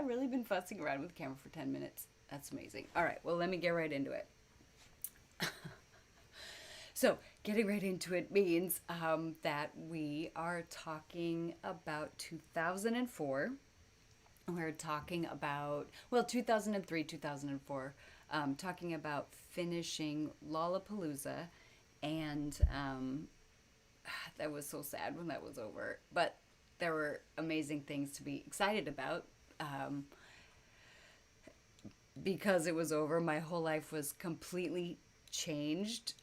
really been fussing around with the camera for 10 minutes? That's amazing. All right, well, let me get right into it. So, getting right into it means that we are talking about 2004. We're talking about, well, 2003, 2004, talking about finishing Lollapalooza. And that was so sad when that was over. But there were amazing things to be excited about. Um, because it was over, my whole life was completely changed.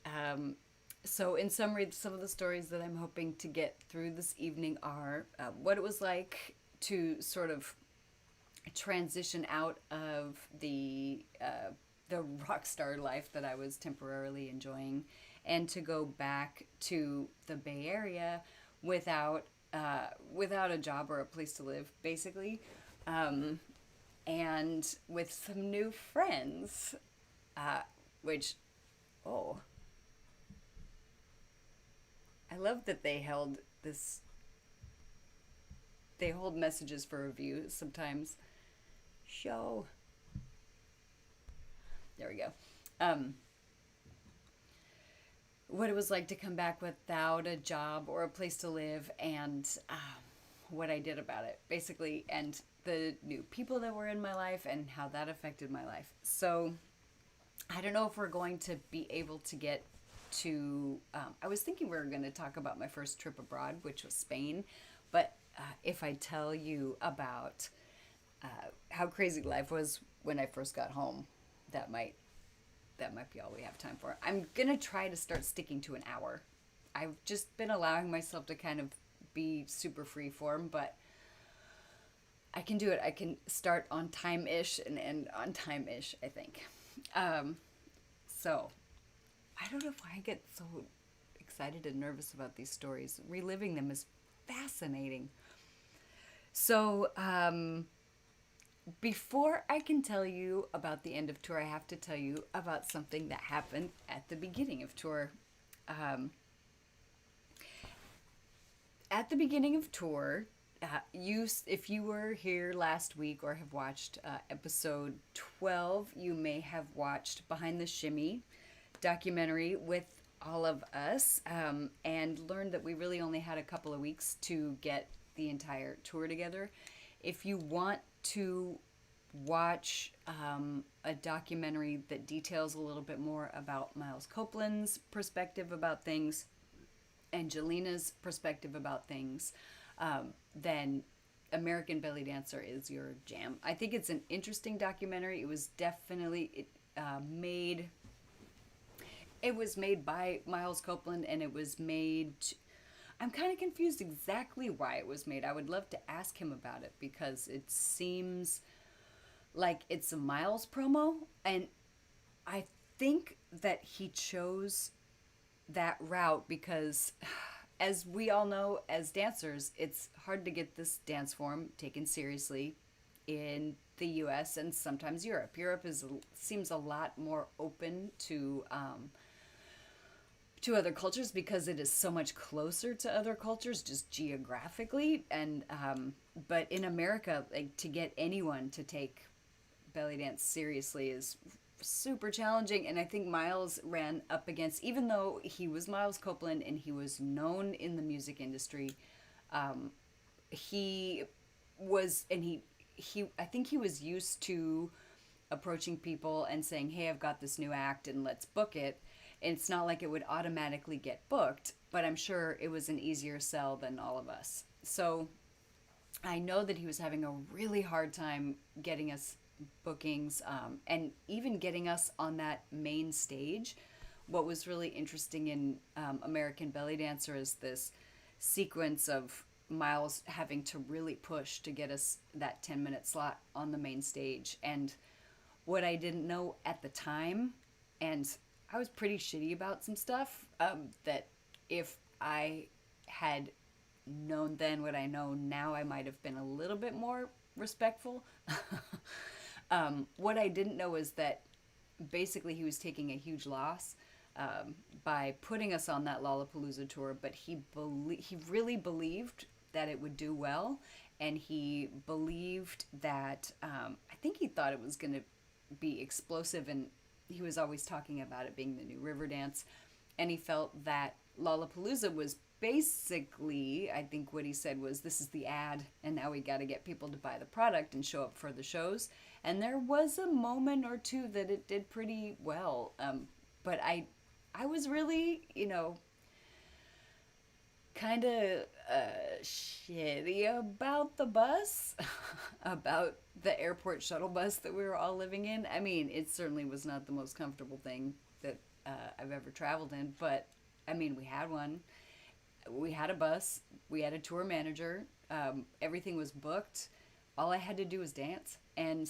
So, in summary, some of the stories that I'm hoping to get through this evening are what it was like to sort of transition out of the rock star life that I was temporarily enjoying, and to go back to the Bay Area without without a job or a place to live, basically, and with some new friends, which, oh, I love that they held this. They hold messages for review sometimes. Show. There we go. Um, what it was like to come back without a job or a place to live, and what I did about it, basically, and the new people that were in my life and how that affected my life. So, I don't know if we're going to be able to get to. I was thinking we were going to talk about my first trip abroad, which was Spain, but if I tell you about how crazy life was when I first got home, that might be all we have time for. I'm gonna try to start sticking to an hour. I've just been allowing myself to kind of be super freeform, but I can do it. I can start on time ish and end on time ish, I think. Um, so, I don't know why I get so excited and nervous about these stories. Reliving them is fascinating. So, before I can tell you about the end of tour, I have to tell you about something that happened at the beginning of tour. Um, at the beginning of tour, if you were here last week or have watched episode 12, you may have watched Behind the Shimmy documentary with all of us, and learned that we really only had a couple of weeks to get the entire tour together. If you want to watch a documentary that details a little bit more about Miles Copeland's perspective about things, Angelina's perspective about things, then American Belly Dancer is your jam. I think it's an interesting documentary. It was definitely made. It was made by Miles Copeland, and it was made. I'm kind of confused exactly why it was made. I would love to ask him about it, because it seems like it's a Miles promo, and I think that he chose that route because, as we all know as dancers, it's hard to get this dance form taken seriously in the US and sometimes Europe. Europe seems a lot more open to other cultures because it is so much closer to other cultures just geographically, and but in America, like, to get anyone to take belly dance seriously is super challenging. And I think Miles ran up against, even though he was Miles Copeland and he was known in the music industry, he was, and he I think he was used to approaching people and saying, hey, I've got this new act and let's book it. And it's not like it would automatically get booked, but I'm sure it was an easier sell than all of us. So I know that he was having a really hard time getting us bookings, and even getting us on that main stage. What was really interesting in American Belly Dancer is this sequence of Miles having to really push to get us that 10-minute slot on the main stage. And what I didn't know at the time, and I was pretty shitty about some stuff, that if I had known then what I know now, I might have been a little bit more respectful. What I didn't know is that basically he was taking a huge loss by putting us on that Lollapalooza tour, but he really believed that it would do well, and he believed that, I think he thought it was going to be explosive, and he was always talking about it being the new river dance. And he felt that Lollapalooza was basically, I think what he said was, this is the ad, and now we got to get people to buy the product and show up for the shows. And there was a moment or two that it did pretty well. But I was really, kind of shitty about the bus, about the airport shuttle bus that we were all living in. I mean, it certainly was not the most comfortable thing that I've ever traveled in, but I mean, we had one. We had a bus. We had a tour manager. Everything was booked. All I had to do was dance. And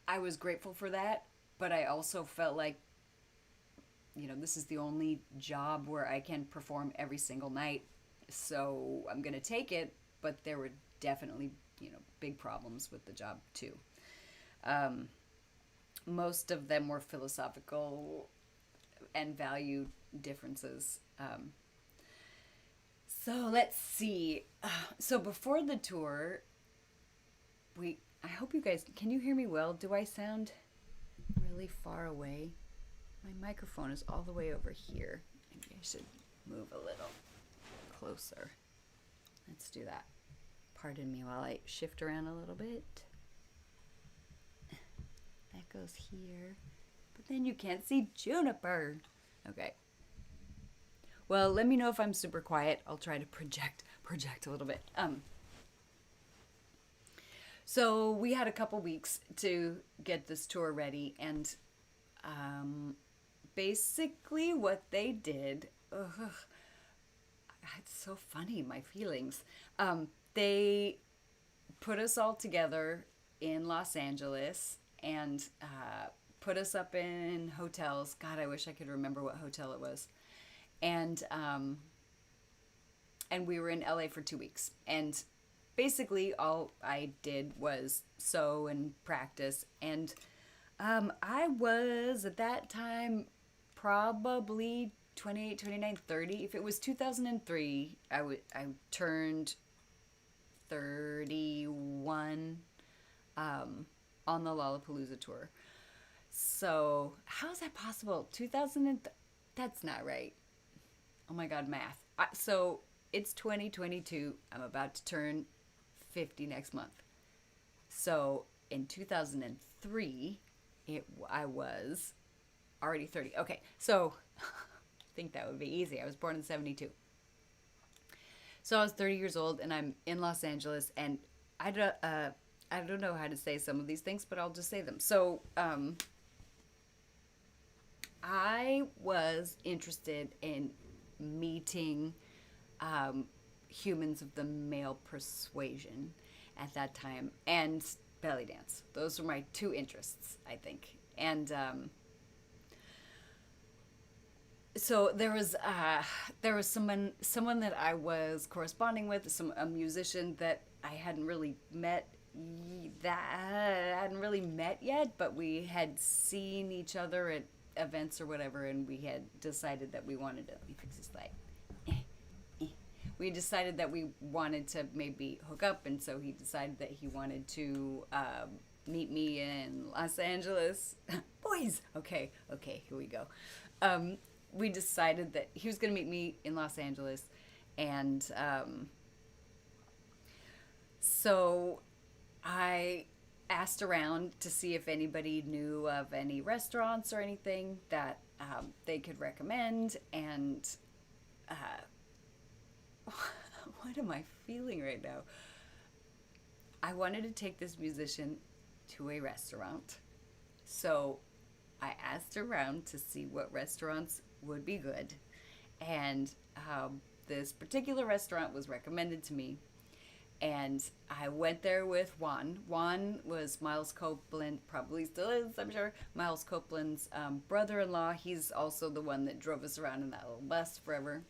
I was grateful for that, but I also felt like, this is the only job where I can perform every single night. So I'm going to take it, but there were definitely, big problems with the job too. Most of them were philosophical and value differences. So let's see. So before the tour, I hope you guys, can you hear me well? Do I sound really far away? My microphone is all the way over here. Maybe I should move a little closer. Let's do that. Pardon me while I shift around a little bit. That goes here. But then you can't see Juniper. Okay. Well, let me know if I'm super quiet. I'll try to project a little bit. So we had a couple weeks to get this tour ready, and basically what they did, it's so funny, my feelings. They put us all together in Los Angeles and put us up in hotels. God, I wish I could remember what hotel it was. And we were in LA for 2 weeks. And basically all I did was sew and practice. And I was, at that time, probably 28, 29, 30. If it was 2003, I turned 31 on the Lollapalooza tour. So how is that possible? 2000, that's not right. Oh my God, math. So it's 2022. I'm about to turn 50 next month. So in 2003, I was already 30. Okay, so I think that would be easy. I was born in 72. So I was 30 years old, and I'm in Los Angeles, and I don't know how to say some of these things, but I'll just say them. So I was interested in meeting humans of the male persuasion at that time, and belly dance. Those were my two interests, I think. And so there was someone that I was corresponding with, a musician that I hadn't really met yet, but we had seen each other at events or whatever, and we had decided that we wanted to, let me fix this light. We decided that we wanted to maybe hook up, and so he decided that he wanted to meet me in Los Angeles. Boys! Okay, here we go. We decided that he was going to meet me in Los Angeles, and so I asked around to see if anybody knew of any restaurants or anything that they could recommend, and what am I feeling right now? I wanted to take this musician to a restaurant, so I asked around to see what restaurants would be good, and this particular restaurant was recommended to me, and I went there with Juan. Juan was Miles Copeland, probably still is, I'm sure, Miles Copeland's brother-in-law. He's also the one that drove us around in that little bus forever.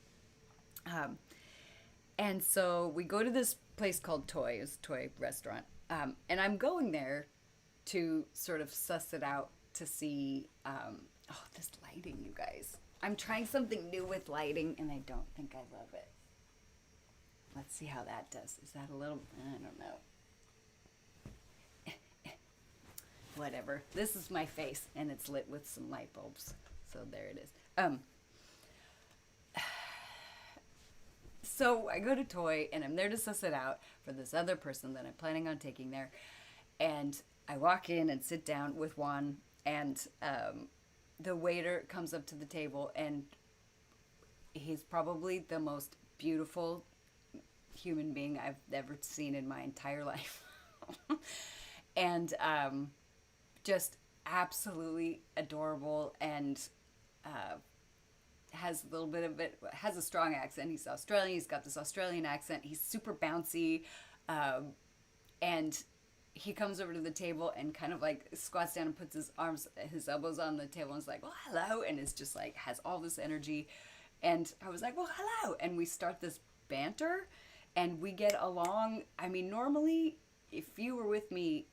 And so we go to this place called Toy. It's a toy restaurant. And I'm going there to sort of suss it out to see, this lighting, you guys. I'm trying something new with lighting, and I don't think I love it. Let's see how that does. Is that a little, I don't know. Whatever. This is my face, and it's lit with some light bulbs. So there it is. So I go to Toy, and I'm there to suss it out for this other person that I'm planning on taking there. And I walk in and sit down with Juan, and the waiter comes up to the table, and he's probably the most beautiful human being I've ever seen in my entire life. And just absolutely adorable, and has a little bit of it, has a strong accent. He's Australian, he's got this Australian accent, he's super bouncy, and he comes over to the table and kind of like squats down and puts his elbows on the table and is like, well, hello, and is just like, has all this energy. And I was like, well, hello, and we start this banter, and we get along. I mean, normally, if you were with me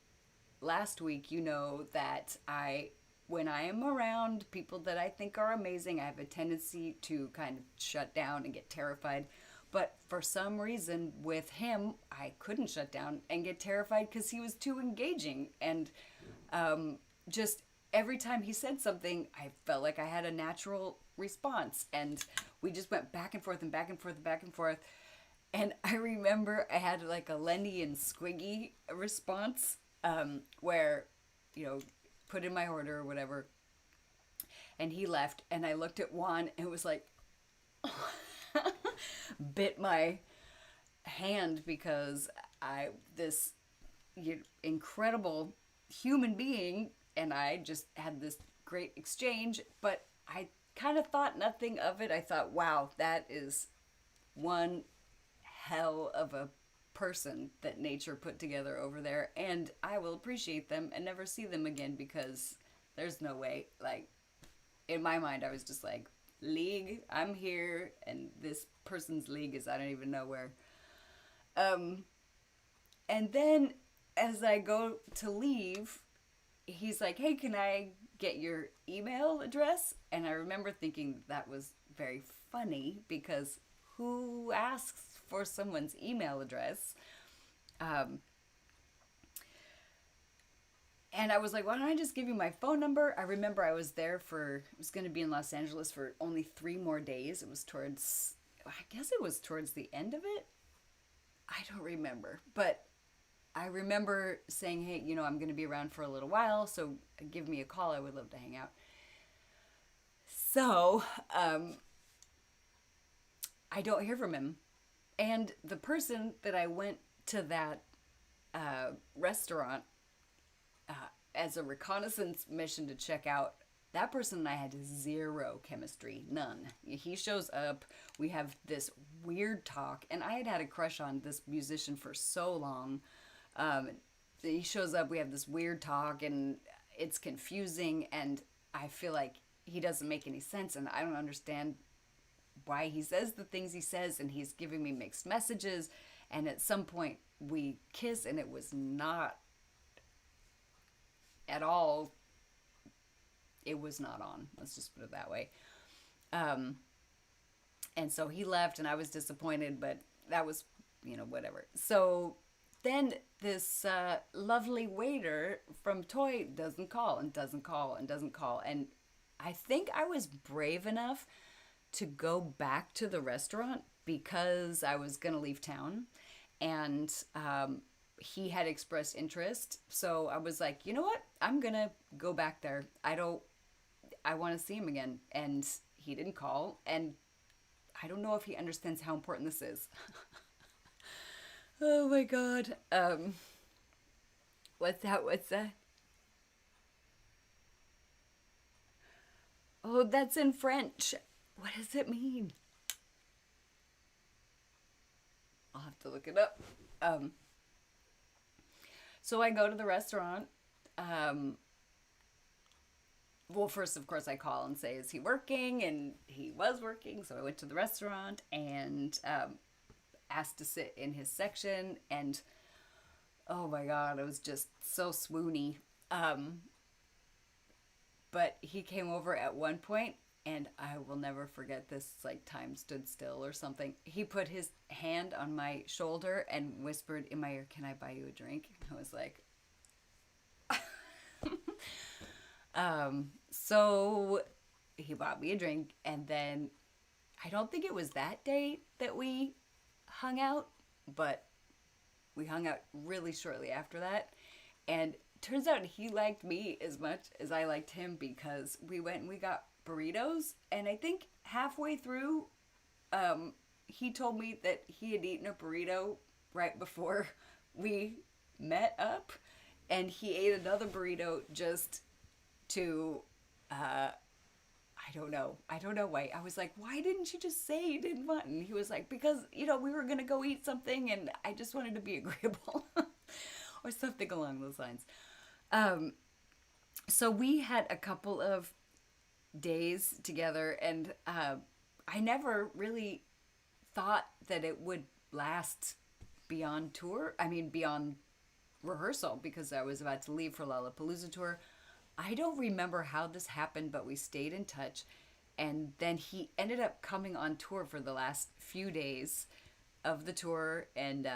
last week, you know that when I am around people that I think are amazing, I have a tendency to kind of shut down and get terrified. But for some reason with him, I couldn't shut down and get terrified because he was too engaging. And just every time he said something, I felt like I had a natural response. And we just went back and forth and back and forth and back and forth. And I remember I had like a Lenny and Squiggy response, where, put in my order or whatever. And he left, and I looked at Juan and it was like, bit my hand, because this incredible human being, and I just had this great exchange, but I kind of thought nothing of it. I thought, wow, that is one hell of a person that nature put together over there, and I will appreciate them and never see them again, because there's no way. Like, in my mind, I was just like, league, I'm here, and this person's league is I don't even know where. And then as I go to leave, he's like, hey, can I get your email address? And I remember thinking that was very funny, because who asks for someone's email address? And I was like, why don't I just give you my phone number? I remember I was going to be in Los Angeles for only 3 more days. It was towards the end of it. I don't remember. But I remember saying, hey, I'm going to be around for a little while, so give me a call. I would love to hang out. So, I don't hear from him. And the person that I went to that restaurant as a reconnaissance mission to check out, that person and I had zero chemistry, none. He shows up, we have this weird talk, and I had a crush on this musician for so long. He shows up, we have this weird talk, and it's confusing, and I feel like he doesn't make any sense, and I don't understand why he says the things he says, and he's giving me mixed messages. And at some point we kiss, and it was not at all, it was not on, let's just put it that way. And so he left, and I was disappointed, but that was, whatever. So then this lovely waiter from Toy doesn't call and doesn't call and doesn't call. And I think I was brave enough to go back to the restaurant because I was going to leave town, and he had expressed interest. So I was like, you know what? I'm going to go back there. I want to see him again. And he didn't call, and I don't know if he understands how important this is. Oh my God. What's that? Oh, that's in French. What does it mean? I'll have to look it up. So I go to the restaurant. Well, first, of course, I call and say, is he working? And he was working. So I went to the restaurant and asked to sit in his section. And oh my God, it was just so swoony. But he came over at one point, And I will never forget this, like time stood still or something. He put his hand on my shoulder and whispered in my ear, "Can I buy you a drink?" I was like, so he bought me a drink, and then I don't think it was that day that we hung out, but we hung out really shortly after that. And turns out he liked me as much as I liked him, because we went and we got burritos. And I think halfway through, he told me that he had eaten a burrito right before we met up. And he ate another burrito just to I don't know. I don't know why. I was like, why didn't you just say you didn't want? And he was like, because, we were going to go eat something and I just wanted to be agreeable or something along those lines. So we had a couple of days together, and I never really thought that it would last beyond tour. I mean, beyond rehearsal, because I was about to leave for Lollapalooza tour. I don't remember how this happened, but we stayed in touch. And then he ended up coming on tour for the last few days of the tour. And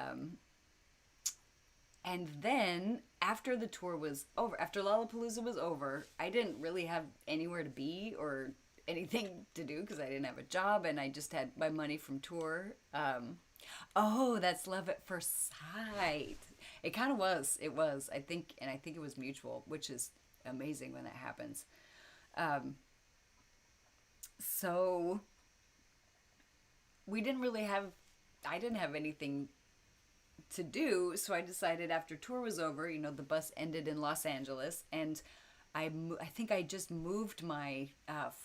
then after the tour was over, after Lollapalooza was over, I didn't really have anywhere to be or anything to do because I didn't have a job, and I just had my money from tour. Oh, that's love at first sight. It kind of was. It was. I think it was mutual, which is amazing when that happens. So we didn't really have, I didn't have anything to do, so I decided after tour was over, the bus ended in Los Angeles, and I think I just moved my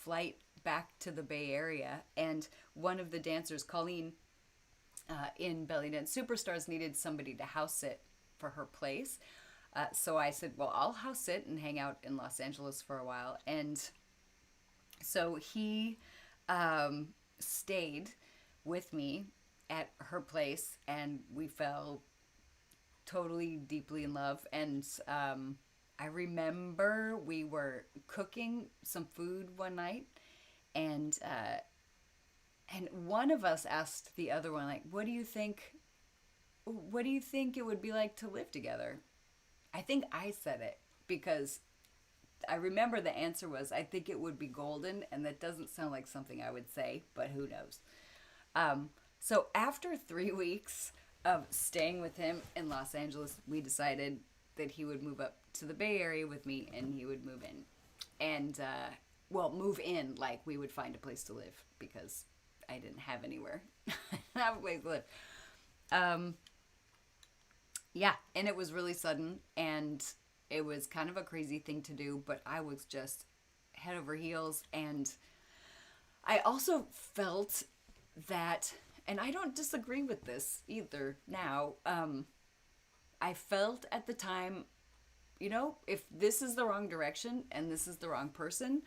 flight back to the Bay Area, and one of the dancers, Colleen, in Belly Dance Superstars, needed somebody to house sit for her place. So I said, well, I'll house sit and hang out in Los Angeles for a while. And so he stayed with me at her place, and we fell totally deeply in love. And I remember we were cooking some food one night, and one of us asked the other one, like, what do you think it would be like to live together? I think I said it because I remember the answer was, I think it would be golden, and that doesn't sound like something I would say, but who knows. So after 3 weeks of staying with him in Los Angeles, we decided that he would move up to the Bay Area with me, and he would move in. And, move in, like we would find a place to live, because I didn't have anywhere. I didn't have a place to live. Yeah, and it was really sudden, and it was kind of a crazy thing to do, but I was just head over heels. And I also felt that, and I don't disagree with this either now, I felt at the time, if this is the wrong direction and this is the wrong person,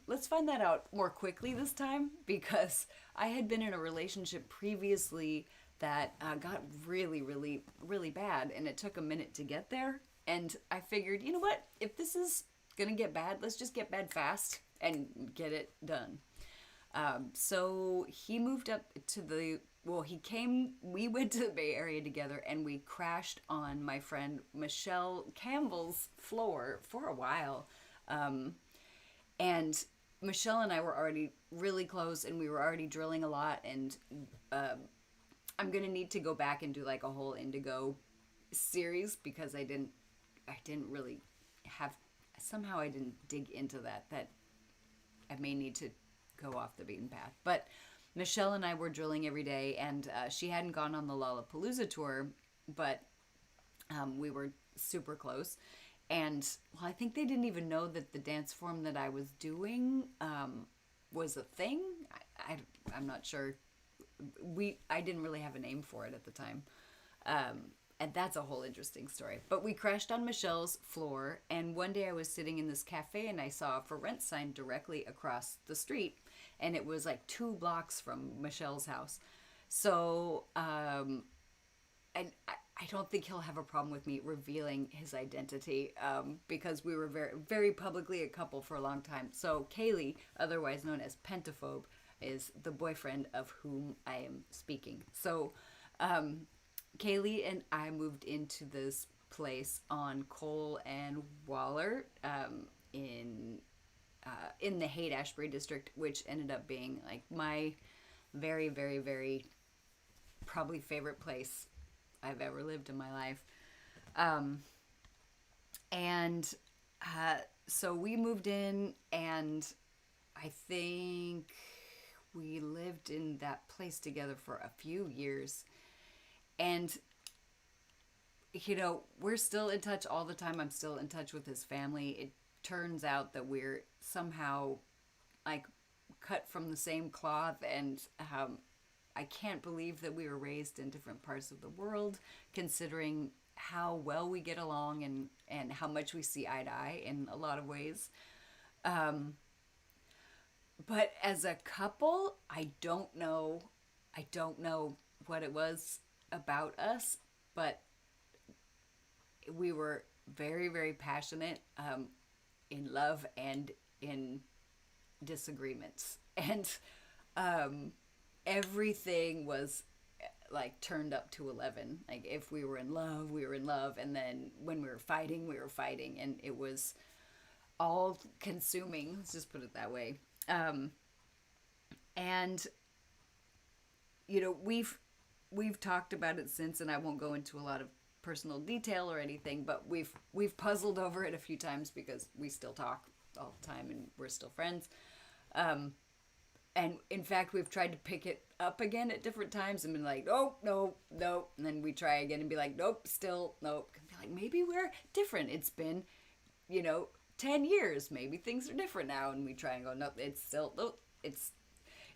let's find that out more quickly this time, because I had been in a relationship previously that got really, really, really bad, and it took a minute to get there. And I figured, you know what? If this is gonna get bad, let's just get bad fast and get it done. So he moved up to we went to the Bay Area together, and we crashed on my friend Michelle Campbell's floor for a while. And Michelle and I were already really close, and we were already drilling a lot, and I'm gonna need to go back and do like a whole Indigo series, because I didn't really have, somehow I didn't dig into that I may need to go off the beaten path. But Michelle and I were drilling every day, and she hadn't gone on the Lollapalooza tour, but we were super close. And I think they didn't even know that the dance form that I was doing was a thing. I'm not sure. I didn't really have a name for it at the time. And that's a whole interesting story. But we crashed on Michelle's floor, and one day I was sitting in this cafe, and I saw a for rent sign directly across the street, and it was like 2 blocks from Michelle's house. So I I don't think he'll have a problem with me revealing his identity, because we were very, very publicly a couple for a long time. So Kaylee, otherwise known as Pentaphobe, is the boyfriend of whom I am speaking. So Kaylee and I moved into this place on Cole and Waller, in the Haight Ashbury district, which ended up being like my very, very, very probably favorite place I've ever lived in my life. Um, and so we moved in, and I think we lived in that place together for a few years. And, we're still in touch all the time. I'm still in touch with his family. It turns out that we're somehow like cut from the same cloth, and I can't believe that we were raised in different parts of the world, considering how well we get along, and how much we see eye to eye in a lot of ways. Um, but as a couple, I don't know. I don't know what it was about us, but we were very, very passionate, in love and in disagreements. And um, everything was like turned up to 11. Like if we were in love, we were in love, and then when we were fighting, we were fighting, and it was all consuming. Let's just put it that way. And we've talked about it since, and I won't go into a lot of personal detail or anything, but we've puzzled over it a few times because we still talk all the time and we're still friends. Um, and in fact, we've tried to pick it up again at different times and been like, oh, no, no. And then we try again and be like, nope, still, nope. And be like, maybe we're different. It's been, 10 years. Maybe things are different now. And we try and go, nope, it's still, nope.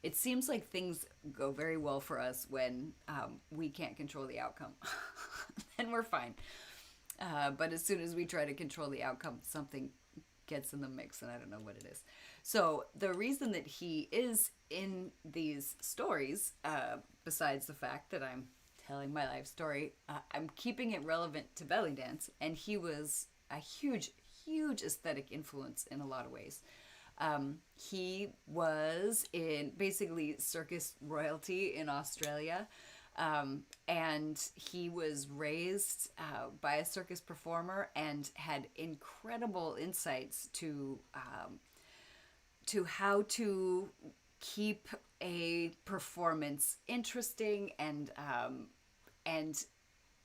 It seems like things go very well for us when we can't control the outcome. And we're fine. But as soon as we try to control the outcome, something gets in the mix, and I don't know what it is. So the reason that he is in these stories, besides the fact that I'm telling my life story, I'm keeping it relevant to belly dance, and he was a huge, huge aesthetic influence in a lot of ways. He was in basically circus royalty in Australia. And he was raised by a circus performer and had incredible insights to how to keep a performance interesting, and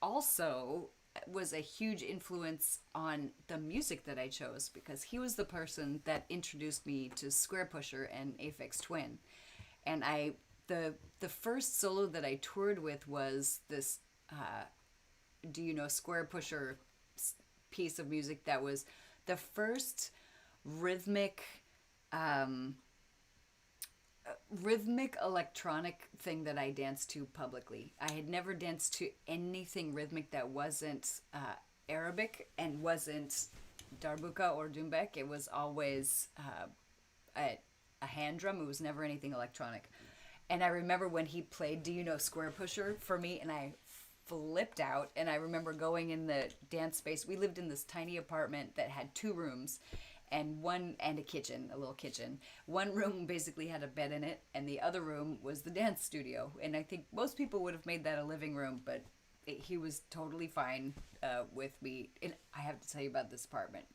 also was a huge influence on the music that I chose, because he was the person that introduced me to Square Pusher and Aphex Twin. And the first solo that I toured with was this Do You Know Square Pusher piece of music that was the first rhythmic rhythmic electronic thing that I danced to publicly. I had never danced to anything rhythmic that wasn't Arabic and wasn't darbuka or dumbek. It was always a hand drum. It was never anything electronic. And I remember when he played Do You Know Square Pusher for me, and I flipped out. And I remember going in the dance space. We lived in this tiny apartment that had 2 rooms, and a kitchen, a little kitchen. One room basically had a bed in it, and the other room was the dance studio. And I think most people would have made that a living room, but he was totally fine with me. And I have to tell you about this apartment.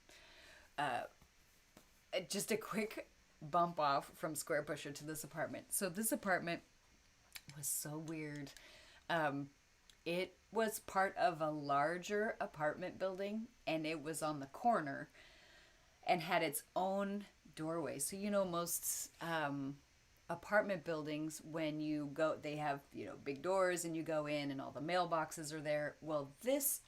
Just a quick bump off from Square Pusher to this apartment. So this apartment was so weird. It was part of a larger apartment building, and it was on the corner and had its own doorway. So most apartment buildings, when you go, they have big doors, and you go in, and all the mailboxes are there. Well, this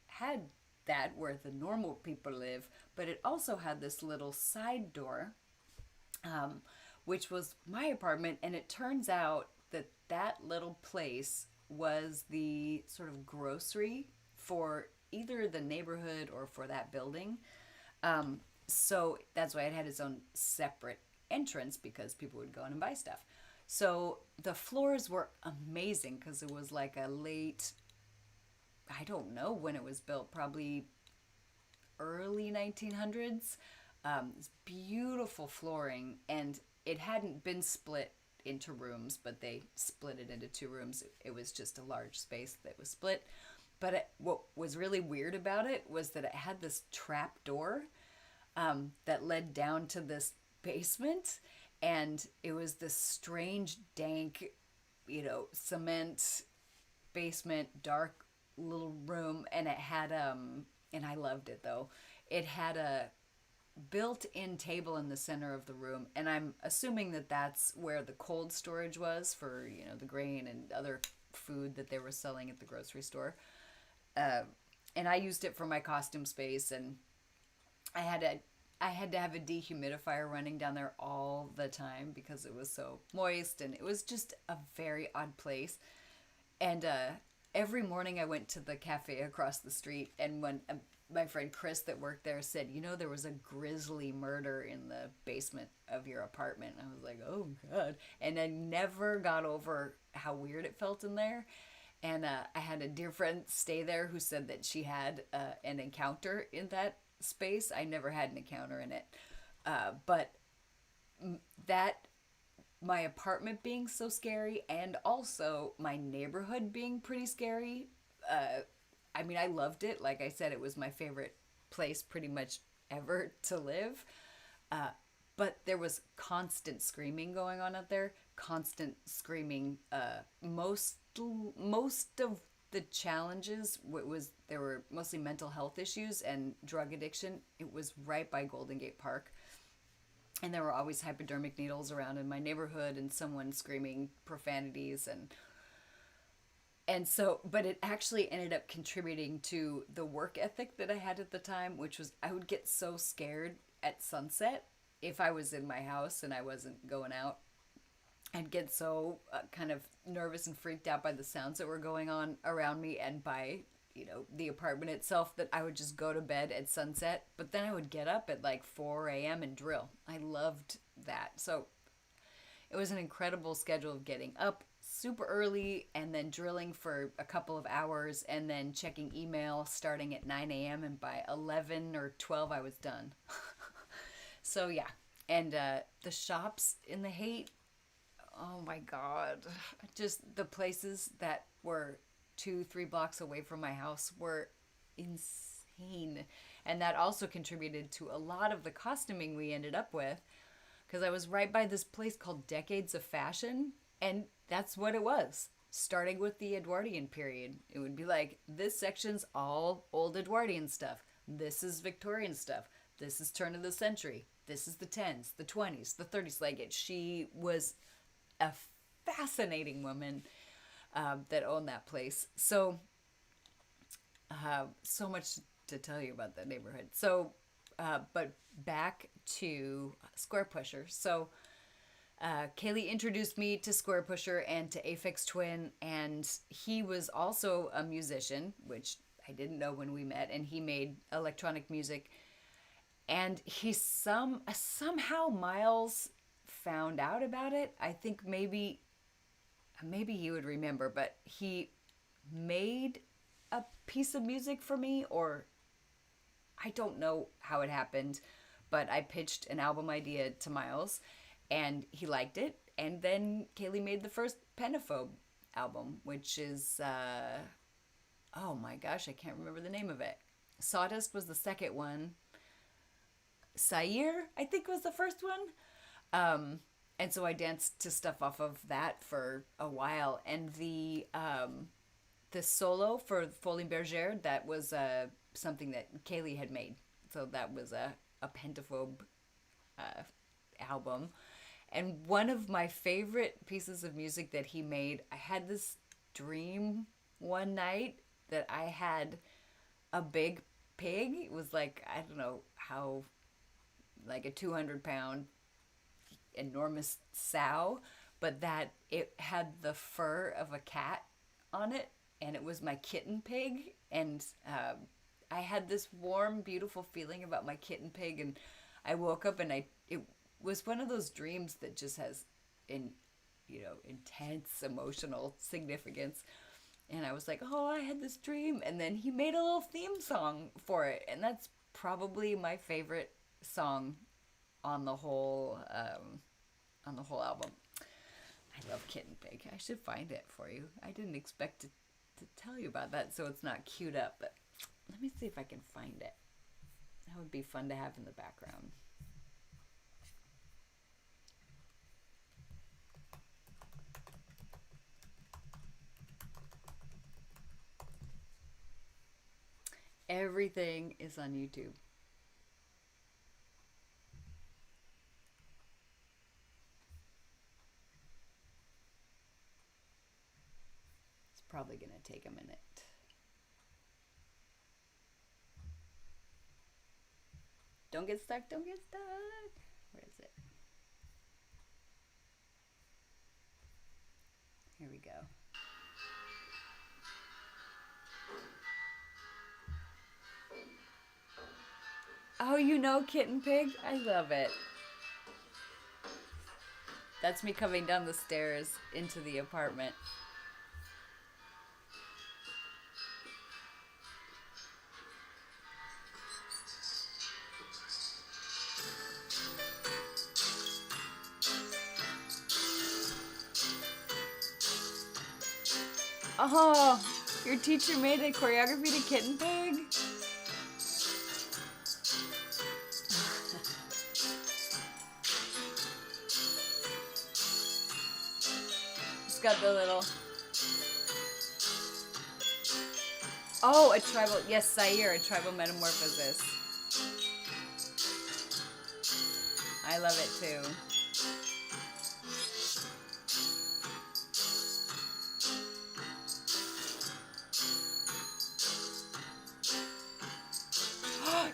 had that where the normal people live, but it also had this little side door, which was my apartment. And it turns out that that little place was the sort of grocery for either the neighborhood or for that building. So that's why it had its own separate entrance, because people would go in and buy stuff. So the floors were amazing, because it was like a late I don't know when it was built, probably early 1900s. It's beautiful flooring, and it hadn't been split into rooms, but they split it into two rooms. It was just a large space that was split. But what was really weird about it was that it had this trap door that led down to this basement, and it was this strange, dank, cement basement, dark little room, and it had and I loved it though. It had a built-in table in the center of the room, and I'm assuming that that's where the cold storage was for the grain and other food that they were selling at the grocery store. Uh, and I used it for my costume space, and I had a I had to have a dehumidifier running down there all the time because it was so moist, and it was just a very odd place. And every morning I went to the cafe across the street, and when my friend Chris that worked there said, there was a grisly murder in the basement of your apartment. I was like, oh God. And I never got over how weird it felt in there. And I had a dear friend stay there who said that she had an encounter in that space. I never had an encounter in it. But that my apartment being so scary, and also my neighborhood being pretty scary. I loved it. Like I said, it was my favorite place pretty much ever to live. Uh, but there was constant screaming going on out there. Constant screaming. Most of the challenges was there were mostly mental health issues and drug addiction. It was right by Golden Gate Park, and there were always hypodermic needles around in my neighborhood, and someone screaming profanities, and so, but it actually ended up contributing to the work ethic that I had at the time, which was I would get so scared at sunset if I was in my house and I wasn't going out. I'd get so kind of nervous and freaked out by the sounds that were going on around me and by the apartment itself, that I would just go to bed at sunset. But then I would get up at like 4 a.m. and drill. I loved that. So it was an incredible schedule of getting up super early and then drilling for a couple of hours and then checking email starting at 9 a.m. and by 11 or 12 I was done. So yeah. And the shops in the Haight, oh my God. Just the places that were 2-3 blocks away from my house were insane. And that also contributed to a lot of the costuming we ended up with, because I was right by this place called Decades of Fashion, and that's what it was. Starting with the Edwardian period, it would be like, this section's all old Edwardian stuff. This is Victorian stuff. This is turn of the century. This is the 10s, the 20s, the 30s. She was a fascinating woman that owned that place. So, so much to tell you about that neighborhood. So, but back to Square Pusher. So, Kaylee introduced me to Square Pusher and to Aphex Twin, and he was also a musician, which I didn't know when we met, and he made electronic music. And somehow Miles found out about it. I think maybe he would remember, but he made a piece of music for me, or I don't know how it happened, but I pitched an album idea to Miles and he liked it. And then Kaylee made the first Penophobe album, which is, oh my gosh, I can't remember the name of it. Sawdust was the second one. Sair, I think, was the first one. And so I danced to stuff off of that for a while. And the solo for Folie Bergère, that was something that Kaylee had made. So that was a Pentaphobe album. And one of my favorite pieces of music that he made, I had this dream one night that I had a big pig. It was like, I don't know how, like a 200-pound enormous sow, but that it had the fur of a cat on it, and it was my kitten pig. And I had this warm, beautiful feeling about my kitten pig, and I woke up and it was one of those dreams that just has intense emotional significance. And I was like, oh, I had this dream. And then he made a little theme song for it. And that's probably my favorite song on the whole album. I love Kitten Pig. I should find it for you. I didn't expect to tell you about that, so it's not queued up, but let me see if I can find it. That would be fun to have in the background. Everything is on YouTube. It's probably going to take a minute. Don't get stuck, don't get stuck. Where is it? Here we go. Oh, you know Kitten Pig? I love it. That's me coming down the stairs into the apartment. Oh, your teacher made a choreography to Kitten Pig? It's got the little... Oh, a tribal... Yes, Sair, a tribal metamorphosis. I love it too.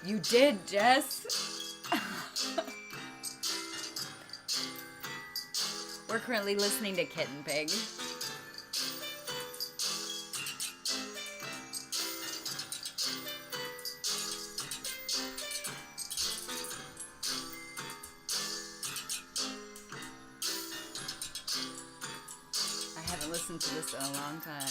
You did, Jess. We're currently listening to Kitten Pig. I haven't listened to this in a long time.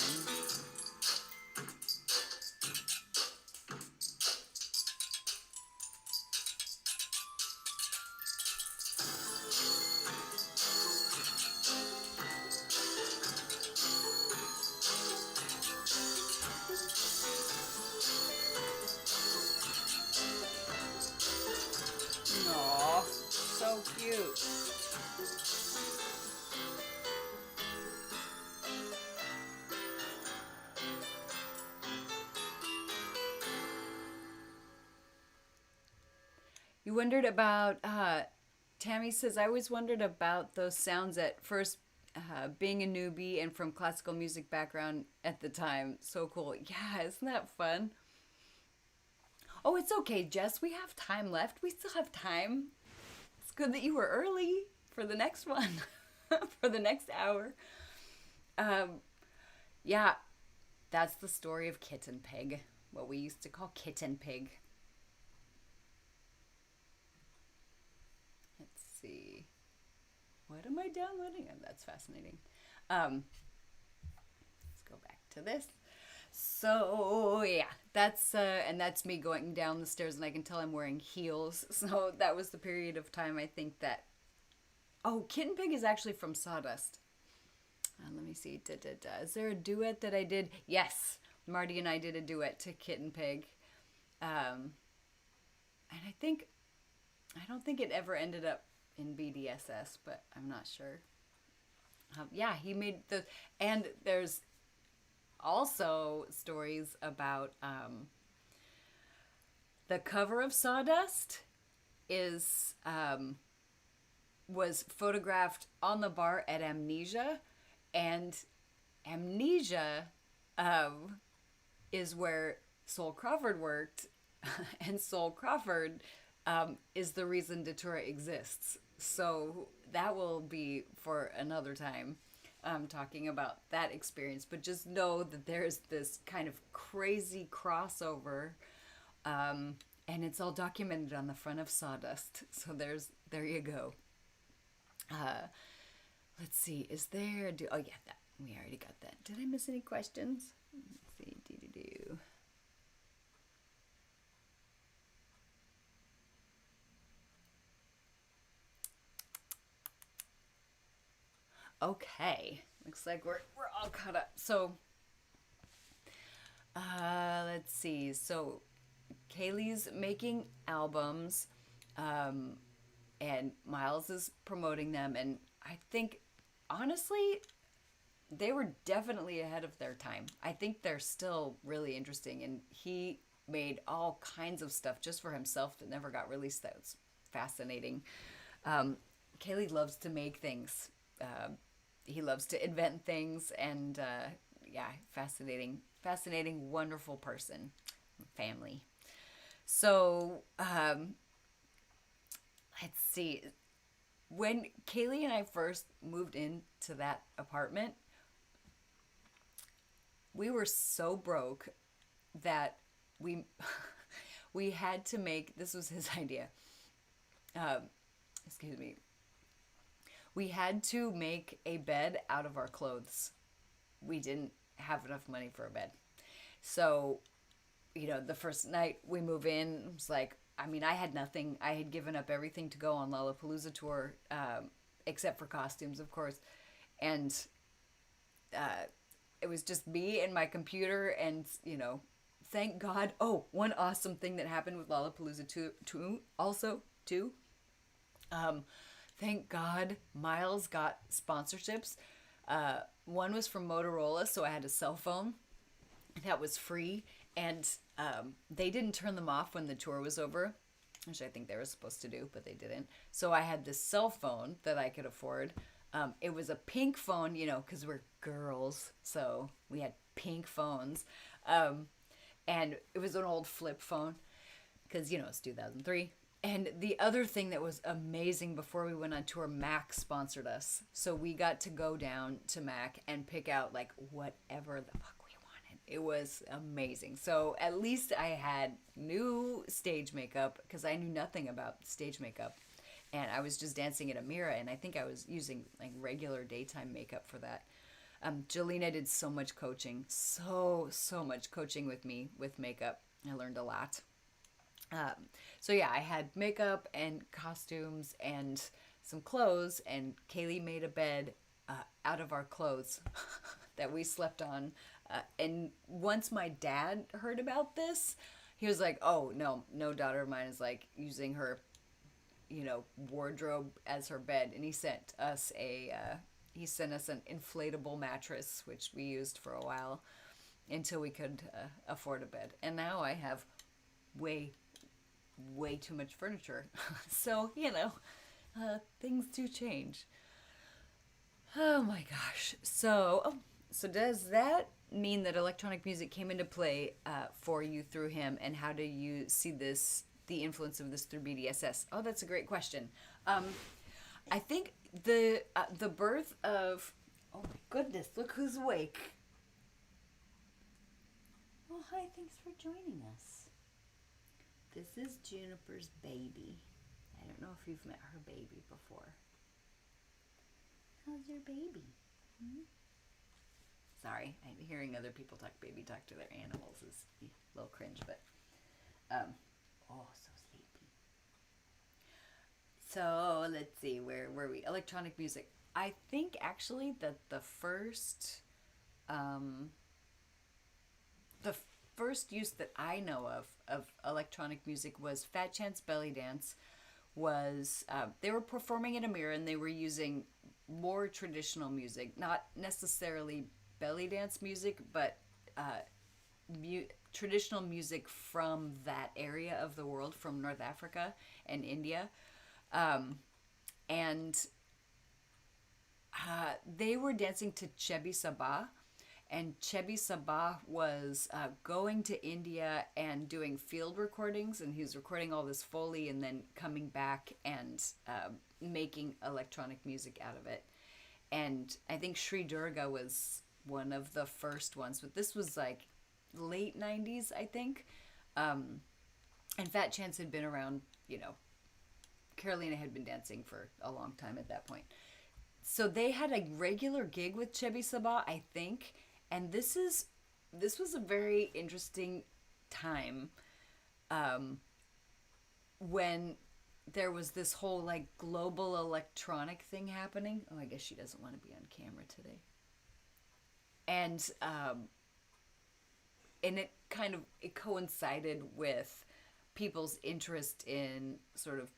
Aw, so cute. You wondered about, Tammy says, I always wondered about those sounds at first, being a newbie and from classical music background at the time. So cool. Yeah, isn't that fun? Oh, it's okay, Jess. We have time left. We still have time. It's good that you were early for the next one, for the next hour. Um, yeah, that's the story of Kitten Pig, what we used to call Kitten Pig. Let's see. What am I downloading? Oh, that's fascinating. Let's go back to this. So yeah, that's and that's me going down the stairs, and I can tell I'm wearing heels. So that was the period of time I think that. Oh, Kitten Pig is actually from Sawdust. Let me see. Is there a duet that I did? Yes, Marty and I did a duet to Kitten Pig, and I don't think it ever ended up in BDSS, but I'm not sure. Yeah, he made the, and there's also stories about the cover of Sawdust is was photographed on the bar at Amnesia, and Amnesia is where Sol Crawford worked, and Sol Crawford is the reason Datura exists. So that will be for another time, talking about that experience. But just know that there's this kind of crazy crossover, and it's all documented on the front of Sawdust. So there you go. Let's see, is there oh yeah, that We already got that. Did I miss any questions? Let's see. Do. Okay. Looks like we're all caught up. So, let's see. So, Kaylee's making albums, um, and Miles is promoting them. And I think, honestly, they were definitely ahead of their time. I think they're still really interesting. And he made all kinds of stuff just for himself that never got released. That was fascinating. Um, Kaylee loves to make things. He loves to invent things, and yeah, fascinating, wonderful person, family. So let's see. When Kaylee and I first moved into that apartment, we were so broke that we we had to make, this was his idea. Um, excuse me. We had to make a bed out of our clothes. We didn't have enough money for a bed. So, the first night we move in, it was like, I mean, I had nothing. I had given up everything to go on Lollapalooza tour, except for costumes, of course. And uh, it was just me and my computer, and, thank God. Oh, one awesome thing that happened with Lollapalooza too. Um, Thank God Miles got sponsorships. One was from Motorola, so I had a cell phone that was free, and they didn't turn them off when the tour was over, which I think they were supposed to do, but they didn't. So I had this cell phone that I could afford. It was a pink phone, because we're girls, so we had pink phones. And it was an old flip phone, because, it's 2003. And the other thing that was amazing, before we went on tour, Mac sponsored us. So we got to go down to Mac and pick out like whatever the fuck we wanted. It was amazing. So at least I had new stage makeup, because I knew nothing about stage makeup. And I was just dancing in a mirror, and I think I was using like regular daytime makeup for that. Jelena did so much coaching, so much coaching with me with makeup. I learned a lot. So yeah, I had makeup and costumes and some clothes, and Kaylee made a bed out of our clothes that we slept on. And once my dad heard about this, he was like, "Oh no, no daughter of mine is like using her, wardrobe as her bed." And he sent us an inflatable mattress, which we used for a while until we could afford a bed. And now I have way too much furniture. So, things do change. Oh my gosh. So does that mean that electronic music came into play for you through him, and how do you see the influence of this through BDSS? Oh, that's a great question. I think the birth of, oh my goodness, look who's awake. Oh, hi, thanks for joining us. This is Juniper's baby. I don't know if you've met her baby before. How's your baby? Sorry, I'm hearing other people baby talk to their animals is a little cringe, but oh, so sleepy. So let's see, where were we? Electronic music. I think actually that um, the first use that I know of electronic music was Fat Chance Belly Dance. Was they were performing in a mirror, and they were using more traditional music, not necessarily belly dance music, but traditional music from that area of the world, from North Africa and India. And they were dancing to Chebi Sabah, and Chebi Sabah was going to India and doing field recordings, and he was recording all this Foley and then coming back and making electronic music out of it. And I think Sri Durga was one of the first ones, but this was like late 90s, I think. And Fat Chance had been around, Carolina had been dancing for a long time at that point. So they had a regular gig with Chebby Sabah, I think, and this was a very interesting time when there was this whole like global electronic thing happening. Oh, I guess she doesn't want to be on camera today. And it coincided with people's interest in sort of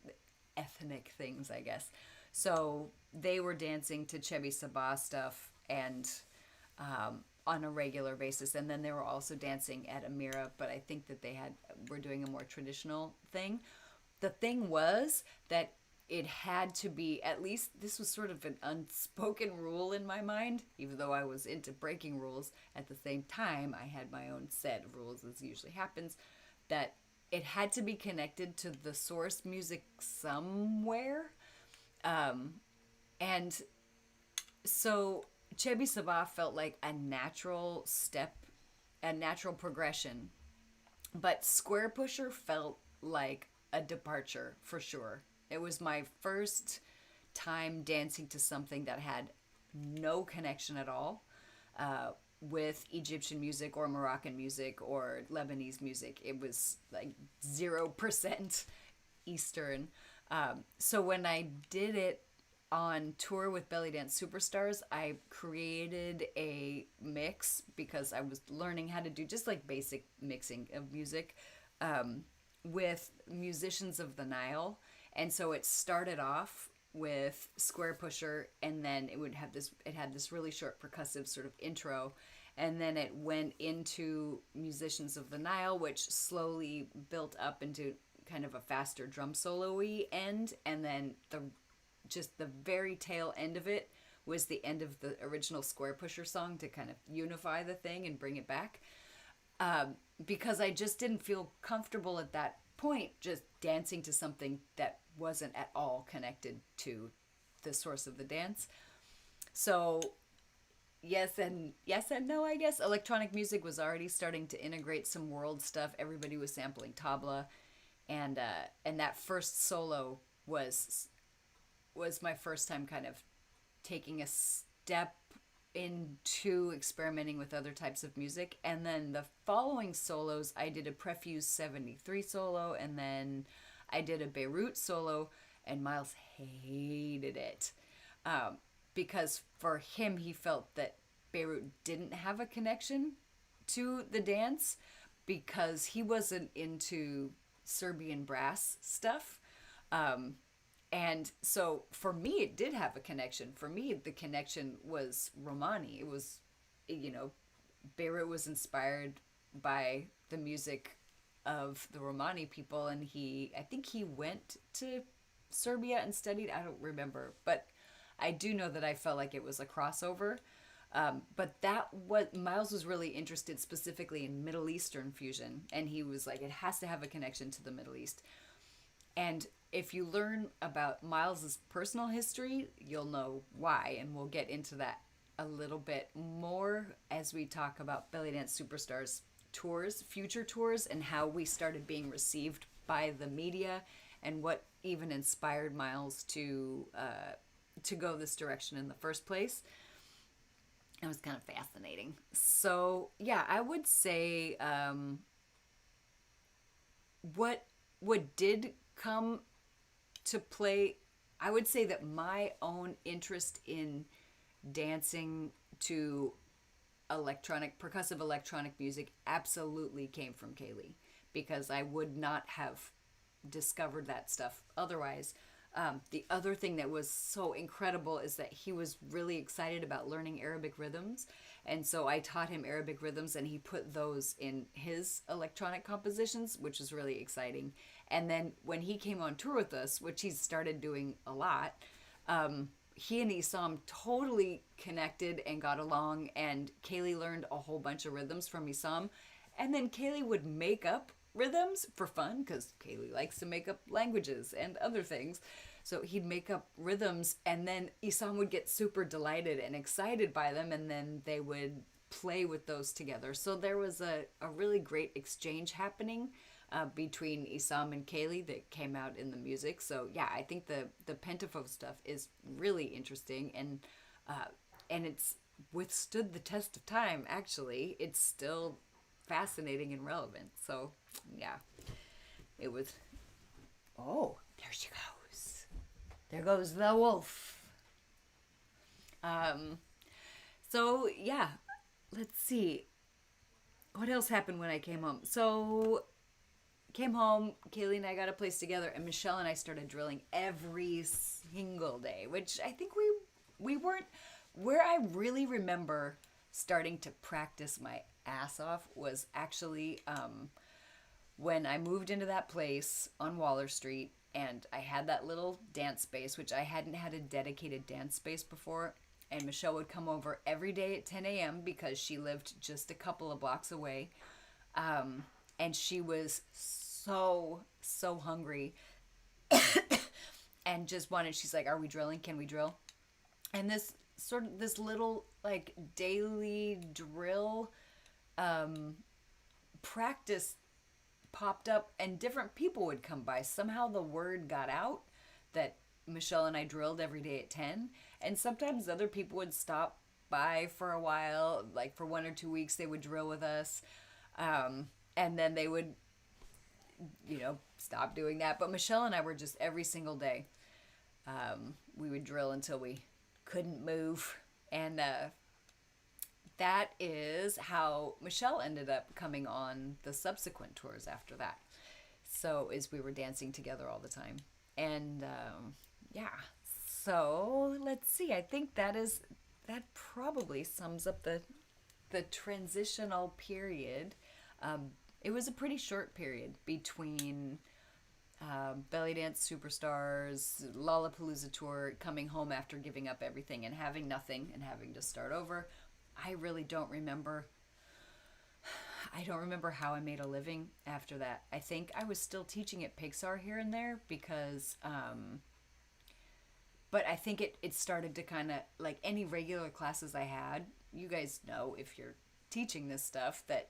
ethnic things, I guess. So they were dancing to Chebby Sabah stuff and on a regular basis, and then they were also dancing at Amira. But I think that they were doing a more traditional thing. The thing was that it had to be, at least this was sort of an unspoken rule in my mind, even though I was into breaking rules. At the same time, I had my own set of rules, as usually happens, that it had to be connected to the source music somewhere. And so Chebby Sabah felt like a natural step, a natural progression, but Square Pusher felt like a departure for sure. It was my first time dancing to something that had no connection at all with Egyptian music or Moroccan music or Lebanese music. It was like 0% Eastern. So when I did it on tour with Belly Dance Superstars, I created a mix because I was learning how to do just like basic mixing of music with musicians of the Nile. And so it started off with Square Pusher, and then it had this really short percussive sort of intro, and then it went into Musicians of the Nile, which slowly built up into kind of a faster drum solo-y end, and then the very tail end of it was the end of the original Square Pusher song to kind of unify the thing and bring it back. Because I just didn't feel comfortable at that point just dancing to something that wasn't at all connected to the source of the dance. So yes and no, I guess. Electronic music was already starting to integrate some world stuff. Everybody was sampling tabla, and that first solo was my first time kind of taking a step into experimenting with other types of music. And then the following solos, I did a Prefuse 73 solo, and then I did a Beirut solo, and Miles hated it. Because for him, he felt that Beirut didn't have a connection to the dance because he wasn't into Serbian brass stuff. And so for me, it did have a connection. For me, the connection was Romani. It was, Beirut was inspired by the music of the Romani people, and I think he went to Serbia and studied. I don't remember, but I do know that I felt like it was a crossover. But what Miles was really interested specifically in Middle Eastern fusion, and he was like, it has to have a connection to the Middle East. And if you learn about Miles's personal history, you'll know why, and we'll get into that a little bit more as we talk about Belly Dance Superstars tours, future tours, and how we started being received by the media, and what even inspired Miles to go this direction in the first place. It was kind of fascinating. So yeah, I would say what did come to play, I would say that my own interest in dancing to percussive electronic music absolutely came from Kaylee, because I would not have discovered that stuff otherwise. The other thing that was so incredible is that he was really excited about learning Arabic rhythms. And so I taught him Arabic rhythms, and he put those in his electronic compositions, which was really exciting. And then when he came on tour with us, which he's started doing a lot, he and Isam totally connected and got along, and Kaylee learned a whole bunch of rhythms from Isam. And then Kaylee would make up rhythms for fun, because Kaylee likes to make up languages and other things. So he'd make up rhythms, and then Isam would get super delighted and excited by them, and then they would play with those together. So there was a really great exchange happening between Isam and Kaylee that came out in the music. So yeah, I think the Pentafo stuff is really interesting, and it's withstood the test of time. Actually, it's still fascinating and relevant. So yeah, it was. Oh, there she goes. There goes the wolf. Um, so yeah, let's see. What else happened when I came home? So came home, Kaylee and I got a place together, and Michelle and I started drilling every single day, which I think we weren't. Where I really remember starting to practice my ass off was actually when I moved into that place on Waller Street, and I had that little dance space, which I hadn't had a dedicated dance space before. And Michelle would come over every day at 10 a.m. because she lived just a couple of blocks away. And she was so hungry and just wanted, she's like, are we drilling? Can we drill? And this little like daily drill practice popped up, and different people would come by. Somehow the word got out that Michelle and I drilled every day at 10, and sometimes other people would stop by for a while, like for 1 or 2 weeks they would drill with us, and then they would stop doing that. But Michelle and I were just every single day. We would drill until we couldn't move, and that is how Michelle ended up coming on the subsequent tours after that. So is we were dancing together all the time, and yeah. So let's see. I think that probably sums up the transitional period. It was a pretty short period between Belly Dance Superstars, Lollapalooza tour, coming home after giving up everything and having nothing and having to start over. I really don't remember. I don't remember how I made a living after that. I think I was still teaching at Pixar here and there because, but I think it started to kind of, like any regular classes I had, you guys know if you're teaching this stuff that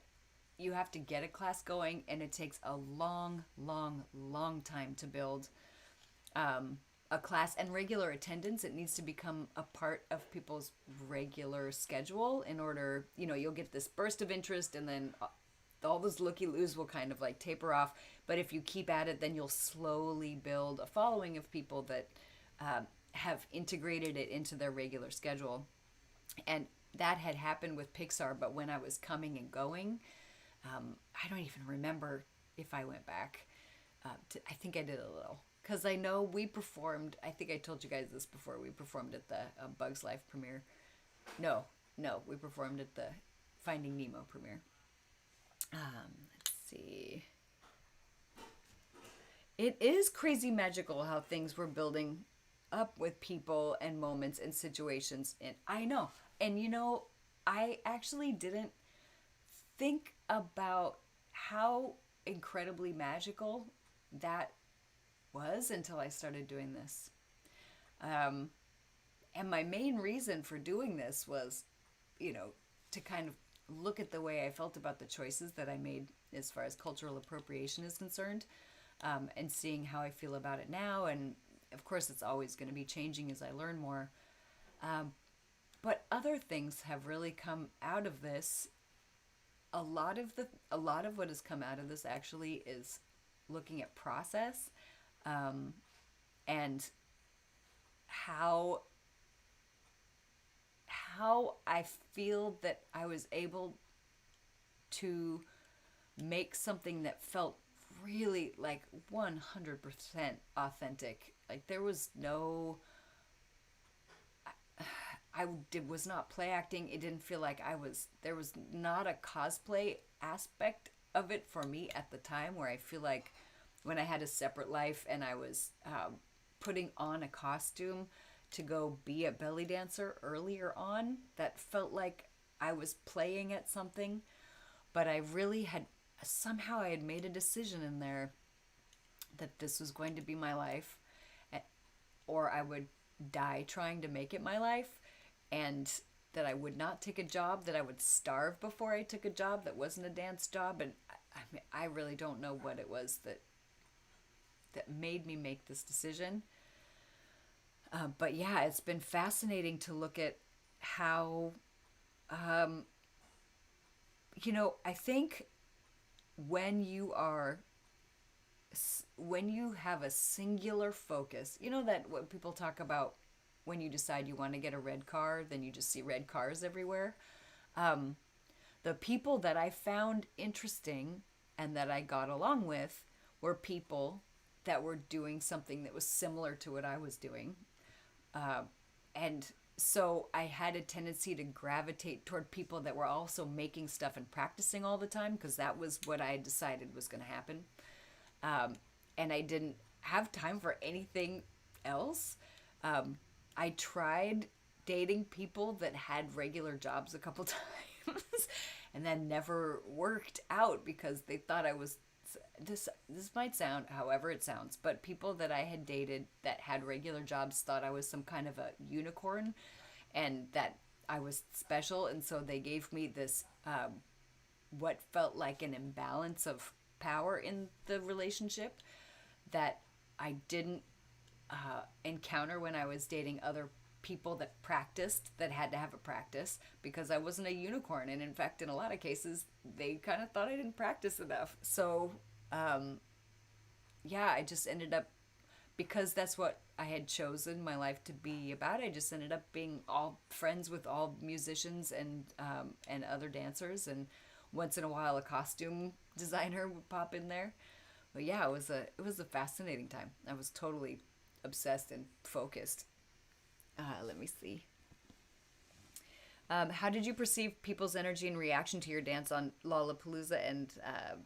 you have to get a class going, and it takes a long time to build a class and regular attendance. It needs to become a part of people's regular schedule in order, you'll get this burst of interest, and then all those looky-loos will kind of like taper off. But if you keep at it, then you'll slowly build a following of people that have integrated it into their regular schedule. And that had happened with Pixar, but when I was coming and going, I don't even remember if I went back. I think I did a little. Because I know we performed, I think I told you guys this before, we performed at the Bugs Life premiere. No, we performed at the Finding Nemo premiere. Let's see. It is crazy magical how things were building up with people and moments and situations. And I know. And I actually didn't think about how incredibly magical that was until I started doing this. And my main reason for doing this was, to kind of look at the way I felt about the choices that I made as far as cultural appropriation is concerned, and seeing how I feel about it now. And of course, it's always going to be changing as I learn more. But other things have really come out of this. A lot of what has come out of this actually is looking at process, and how I feel that I was able to make something that felt really like 100% authentic. Like there was no, was not play acting. It didn't feel like there was not a cosplay aspect of it for me at the time, where I feel like when I had a separate life and I was putting on a costume to go be a belly dancer earlier on, that felt like I was playing at something. But I really had, somehow I had made a decision in there that this was going to be my life, or I would die trying to make it my life, and that I would not take a job, that I would starve before I took a job that wasn't a dance job. And I mean, I really don't know what it was that made me make this decision. But yeah, it's been fascinating to look at how, um, I think when you are when you have a singular focus, that what people talk about when you decide you want to get a red car, then you just see red cars everywhere. Um, the people that I found interesting and that I got along with were people that were doing something that was similar to what I was doing. Uh, and so I had a tendency to gravitate toward people that were also making stuff and practicing all the time because that was what I decided was going to happen. Um, and I didn't have time for anything else. Um, I tried dating people that had regular jobs a couple times and that never worked out because they thought I was this might sound however it sounds, but people that I had dated that had regular jobs thought I was some kind of a unicorn and that I was special, and so they gave me this what felt like an imbalance of power in the relationship that I didn't encounter when I was dating other people that practiced that had to have a practice because I wasn't a unicorn. And in fact, in a lot of cases, they kind of thought I didn't practice enough. So, um, yeah, I just ended up, because that's what I had chosen my life to be about, I just ended up being all friends with all musicians and other dancers. And once in a while, a costume designer would pop in there. But yeah, it was a fascinating time. I was totally obsessed and focused. Let me see. How did you perceive people's energy and reaction to your dance on Lollapalooza and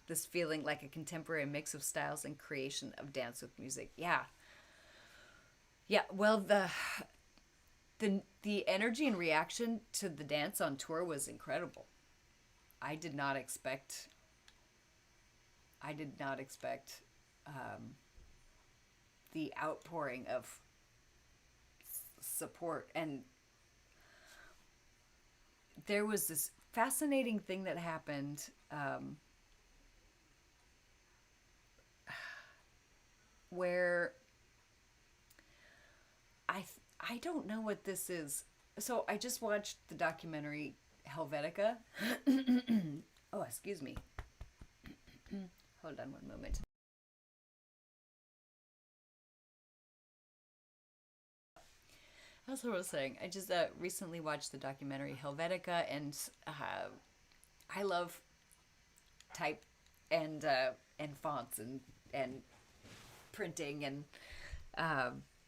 this feeling like a contemporary mix of styles and creation of dance with music? Yeah, yeah. Well, the energy and reaction to the dance on tour was incredible. I did not expect. I did not expect um, the outpouring of support. And there was this fascinating thing that happened where I don't know what this is. So I just watched the documentary Helvetica. Oh, excuse me. Hold on one moment. That's what I was saying. I just recently watched the documentary Helvetica, and I love type and fonts and printing, and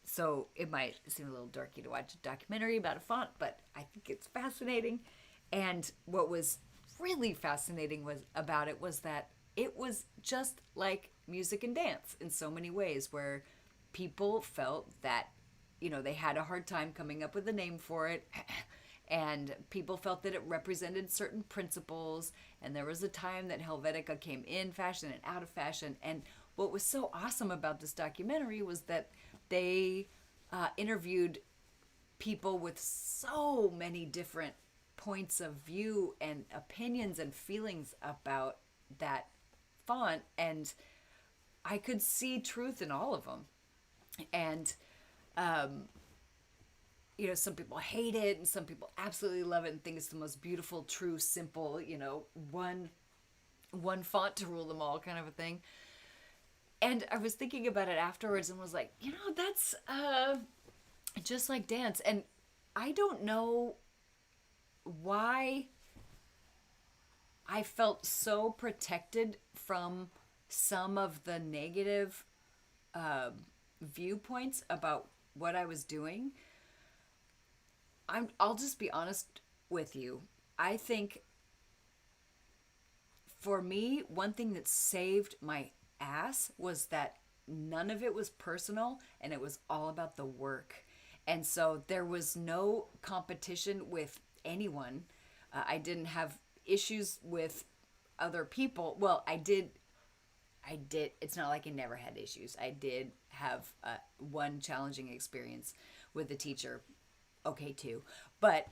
so it might seem a little dorky to watch a documentary about a font, but I think it's fascinating. And what was really fascinating was about it was that it was just like music and dance in so many ways, where people felt that they had a hard time coming up with a name for it. And people felt that it represented certain principles, and there was a time that Helvetica came in fashion and out of fashion. And what was so awesome about this documentary was that they interviewed people with so many different points of view and opinions and feelings about that font, and I could see truth in all of them. And um, some people hate it, and some people absolutely love it and think it's the most beautiful, true, simple, one font to rule them all kind of a thing. And I was thinking about it afterwards and was like, that's just like dance. And I don't know why I felt so protected from some of the negative uh, viewpoints about what I was doing. I'll just be honest with you. I think for me, one thing that saved my ass was that none of it was personal and it was all about the work. And so there was no competition with anyone. I didn't have issues with other people. Well, I did. It's not like I never had issues. I did have one challenging experience with a teacher. Okay, too. But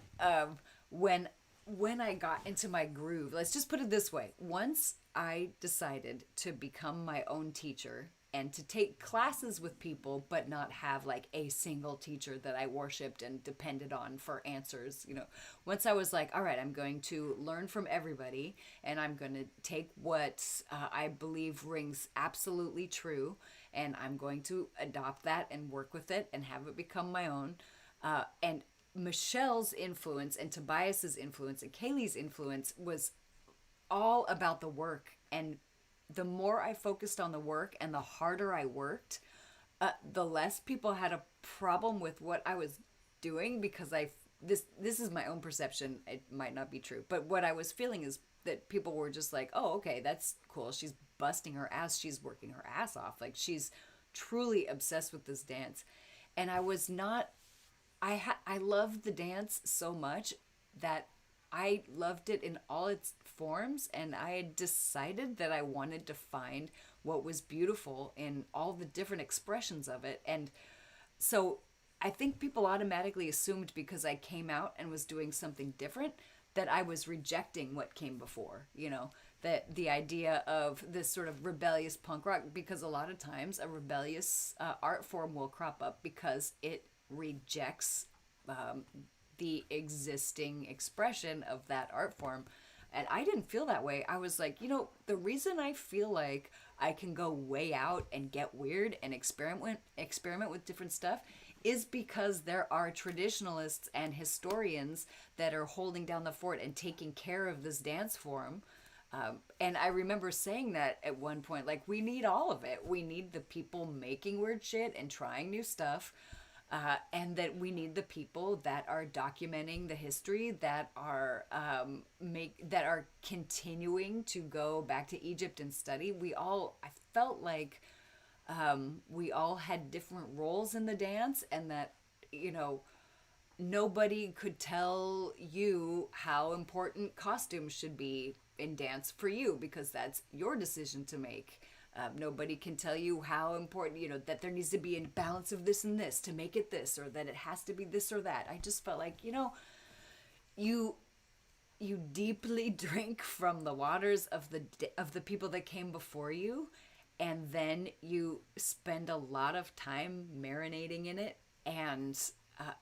when I got into my groove, let's just put it this way. Once I decided to become my own teacher and to take classes with people, but not have like a single teacher that I worshiped and depended on for answers. Once I was like, all right, I'm going to learn from everybody and I'm going to take what I believe rings absolutely true and I'm going to adopt that and work with it and have it become my own. And Michelle's influence and Tobias's influence and Kaylee's influence was all about the work. And the more I focused on the work and the harder I worked, the less people had a problem with what I was doing, because this is my own perception. It might not be true, but what I was feeling is that people were just like, "Oh, okay, that's cool. She's busting her ass. She's working her ass off. Like she's truly obsessed with this dance." And I was not. I loved the dance so much that I loved it in all its forms, and I had decided that I wanted to find what was beautiful in all the different expressions of it. And so I think people automatically assumed, because I came out and was doing something different, that I was rejecting what came before, that the idea of this sort of rebellious punk rock, because a lot of times a rebellious art form will crop up because it rejects the existing expression of that art form. And I didn't feel that way. I was like, the reason I feel like I can go way out and get weird and experiment with different stuff is because there are traditionalists and historians that are holding down the fort and taking care of this dance form. And I remember saying that at one point, like, we need all of it. We need the people making weird shit and trying new stuff. And that we need the people that are documenting the history, that are that are continuing to go back to Egypt and study. I felt like we all had different roles in the dance, and that nobody could tell you how important costumes should be in dance for you, because that's your decision to make. Nobody can tell you how important, that there needs to be a balance of this and this to make it this, or that it has to be this or that. I just felt like, you deeply drink from the waters of the people that came before you, and then you spend a lot of time marinating in it. And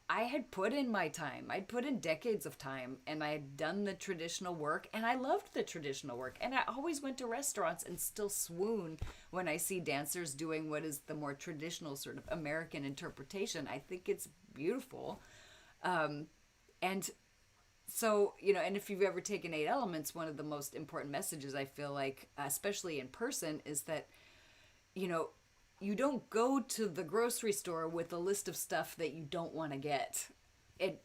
I had put in my time. I'd put in decades of time, and I had done the traditional work, and I loved the traditional work. And I always went to restaurants and still swoon when I see dancers doing what is the more traditional sort of American interpretation. I think it's beautiful. And so, and if you've ever taken 8 Elements, one of the most important messages, I feel like, especially in person, is that, you don't go to the grocery store with a list of stuff that you don't want to get.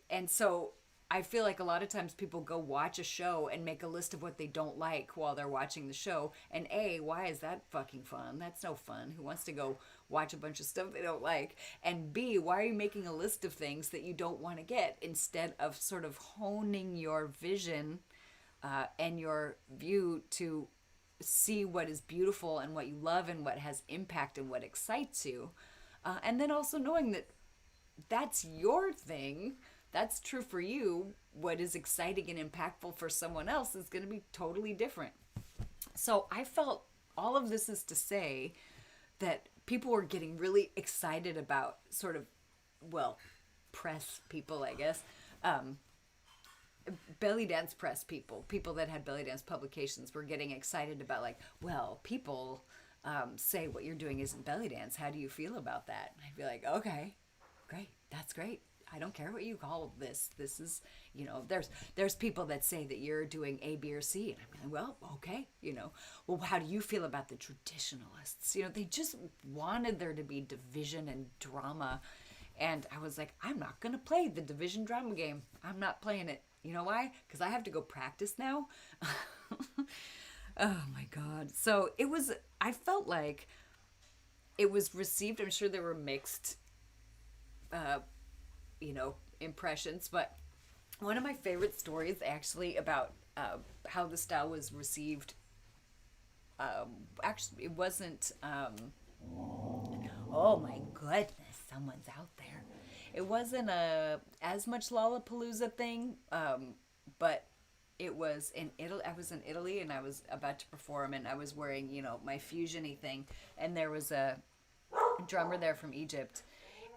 And so I feel like a lot of times people go watch a show and make a list of what they don't like while they're watching the show. And A, why is that fucking fun? That's no fun. Who wants to go watch a bunch of stuff they don't like? And B, why are you making a list of things that you don't want to get, instead of sort of honing your vision and your view to see what is beautiful and what you love and what has impact and what excites you. And then also knowing that that's your thing. That's true for you. What is exciting and impactful for someone else is going to be totally different. So I felt all of this is to say that people were getting really excited about sort of, press people, I guess. Belly dance press people that had belly dance publications were getting excited about, like, people say what you're doing isn't belly dance. How do you feel about that? And I'd be like, okay, great. That's great. I don't care what you call this. This is, there's people that say that you're doing A, B, or C. And I'm like, okay, how do you feel about the traditionalists? They just wanted there to be division and drama. And I was like, I'm not going to play the division drama game. I'm not playing it. You know why? Because I have to go practice now. Oh my God. So I felt like it was received. I'm sure there were mixed, impressions, but one of my favorite stories actually about how the style was received, actually, it wasn't, oh my goodness, someone's out there. It wasn't as much Lollapalooza thing, but it was in Italy. I was in Italy and I was about to perform, and I was wearing, my fusiony thing, and there was a drummer there from Egypt,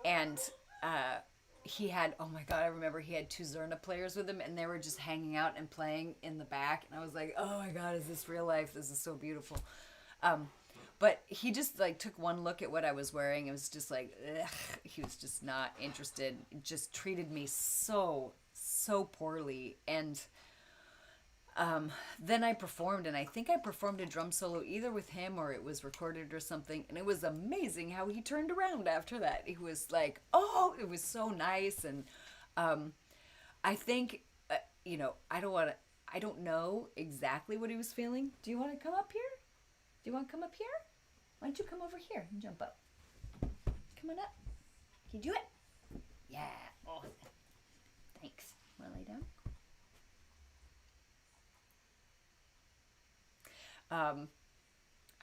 and uh, he had, oh my god, I remember he had two Zurna players with him, and they were just hanging out and playing in the back, and I was like, oh my god, is this real life? This is so beautiful. Um, but he just like took one look at what I was wearing. It was just like, ugh, he was just not interested. Just treated me so poorly. And then I performed, and I think I performed a drum solo either with him or it was recorded or something. And it was amazing how he turned around after that. He was like, oh, it was so nice. And I think, I don't know exactly what he was feeling. Do you want to come up here? Do you want to come up here? Why don't you come over here and jump up? Come on up. Can you do it? Yeah. Oh, thanks. Want to lay down?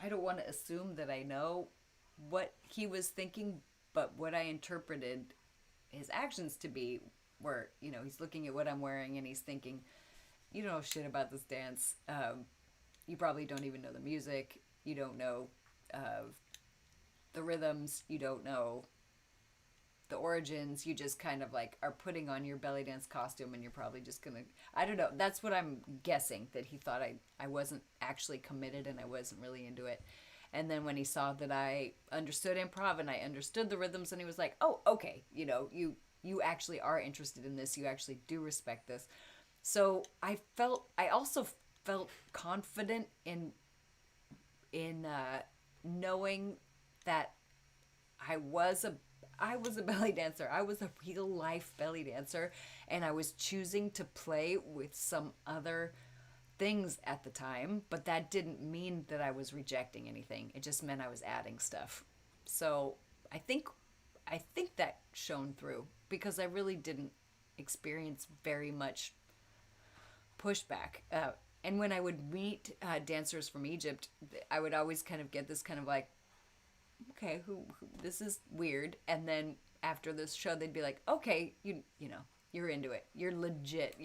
I don't want to assume that I know what he was thinking, but what I interpreted his actions to be were, he's looking at what I'm wearing and he's thinking, you don't know shit about this dance. You probably don't even know the music. You don't know the rhythms. You don't know the origins. You just kind of like are putting on your belly dance costume, and you're probably just gonna, I don't know, that's what I'm guessing, that he thought I wasn't actually committed and I wasn't really into it. And then when he saw that I understood improv and I understood the rhythms, and he was like, oh, okay, you actually are interested in this, you actually do respect this. So I also felt confident in knowing that I was a belly dancer. I was a real life belly dancer, and I was choosing to play with some other things at the time, but that didn't mean that I was rejecting anything. It just meant I was adding stuff. So I think that shone through, because I really didn't experience very much pushback. And when I would meet dancers from Egypt, I would always kind of get this kind of like, okay, who this is weird. And then after this show, they'd be like, okay, you're into it. You're legit.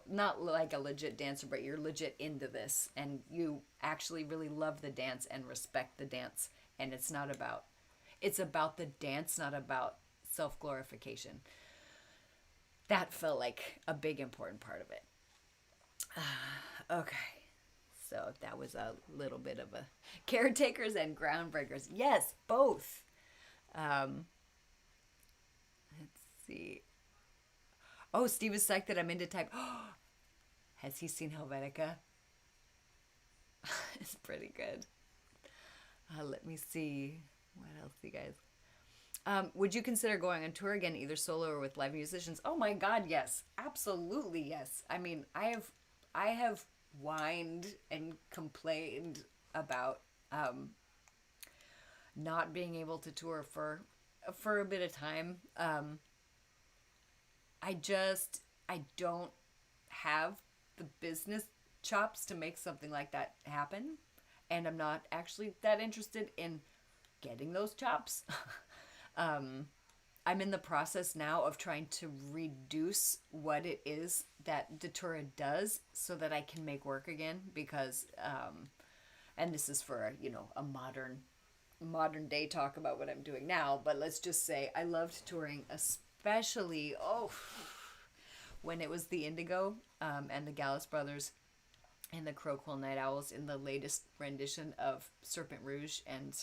Not like a legit dancer, but you're legit into this, and you actually really love the dance and respect the dance. And it's about the dance, not about self glorification. That felt like a big important part of it. Okay. So that was a little bit of a caretakers and groundbreakers. Yes, both. Um, let's see. Oh, Steve is psyched that I'm into type. Has he seen Helvetica? It's pretty good. Let me see. What else, you guys? Would you consider going on tour again, either solo or with live musicians? Oh my God, yes, absolutely yes. I mean, I have whined and complained about not being able to tour for a bit of time. I don't have the business chops to make something like that happen, and I'm not actually that interested in getting those chops. I'm in the process now of trying to reduce what it is that Datura does so that I can make work again, because and this is for a modern day talk about what I'm doing now, but let's just say I loved touring, especially when it was the Indigo and the Gallus Brothers and the Crow Quill Night Owls in the latest rendition of Serpent Rouge, and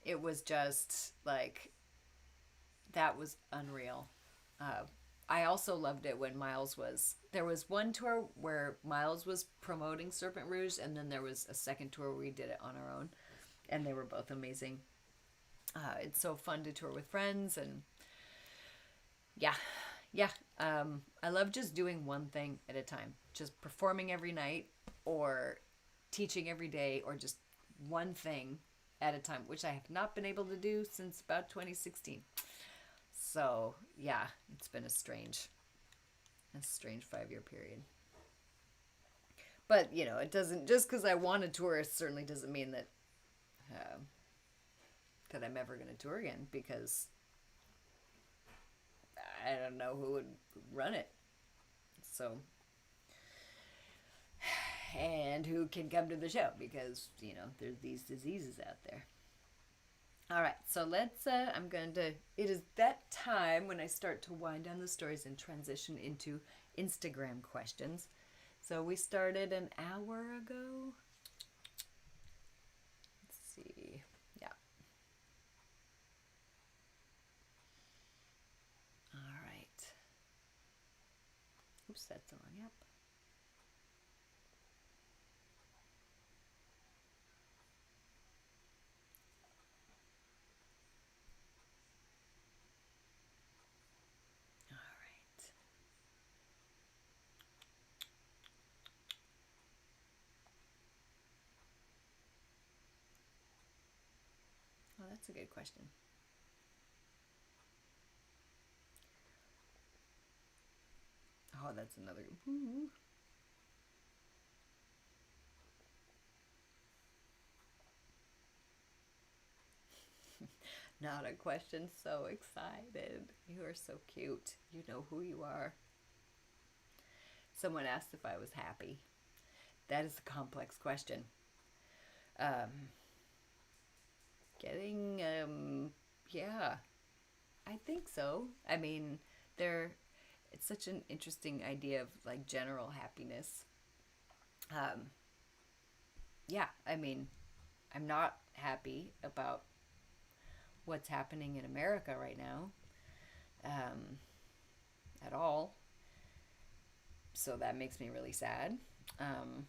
it was just like, that was unreal. I also loved it when there was one tour where Miles was promoting Serpent Rouge, and then there was a second tour where we did it on our own, and they were both amazing. It's so fun to tour with friends, and yeah. I love just doing one thing at a time, just performing every night or teaching every day, or just one thing at a time, which I have not been able to do since about 2016. So yeah, it's been a strange 5-year period. But it doesn't, just because I want to tour, it certainly doesn't mean that that I'm ever going to tour again, because I don't know who would run it. So and who can come to the show because, there's these diseases out there. All right, so it is that time when I start to wind down the stories and transition into Instagram questions. So we started an hour ago. Let's see. Yeah. All right. Oops, that's the wrong app. All right. Oh, that's a good question. Oh, that's another. Ooh. Not a question. So excited. You are so cute. You know who you are. Someone asked if I was happy. That is a complex question. Um, yeah, I think so. I mean, there, it's such an interesting idea of like general happiness. Um, yeah, I mean, I'm not happy about what's happening in America right now, um, at all. So that makes me really sad. Um,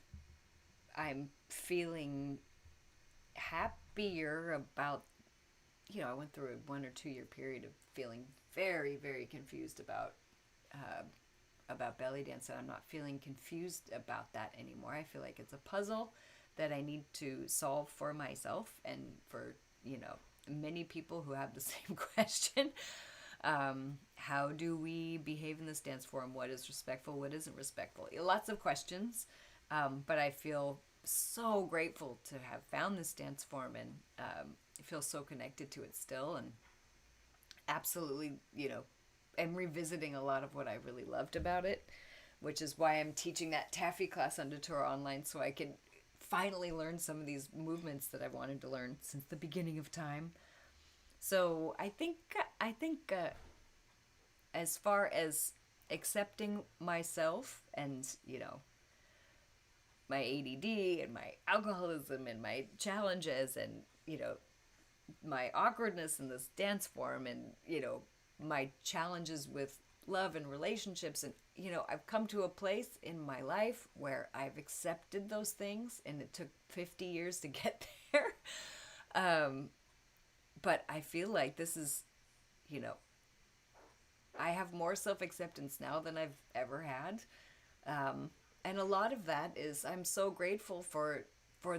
I'm feeling happier about, I went through a 1 or 2 year period of feeling very, very confused uh, about belly dance, and I'm not feeling confused about that anymore. I feel like it's a puzzle that I need to solve for myself and for, many people who have the same question. How do we behave in this dance form? What is respectful? What isn't respectful? Lots of questions, but I feel so grateful to have found this dance form, and I feel so connected to it still, and absolutely, am revisiting a lot of what I really loved about it, which is why I'm teaching that taffy class on tour online so I can finally learn some of these movements that I've wanted to learn since the beginning of time. So I think as far as accepting myself and my ADD and my alcoholism and my challenges and my awkwardness in this dance form and my challenges with love and relationships, and I've come to a place in my life where I've accepted those things, and it took 50 years to get there. um, but I feel like this is, you know I have more self-acceptance now than I've ever had. And a lot of that is I'm so grateful for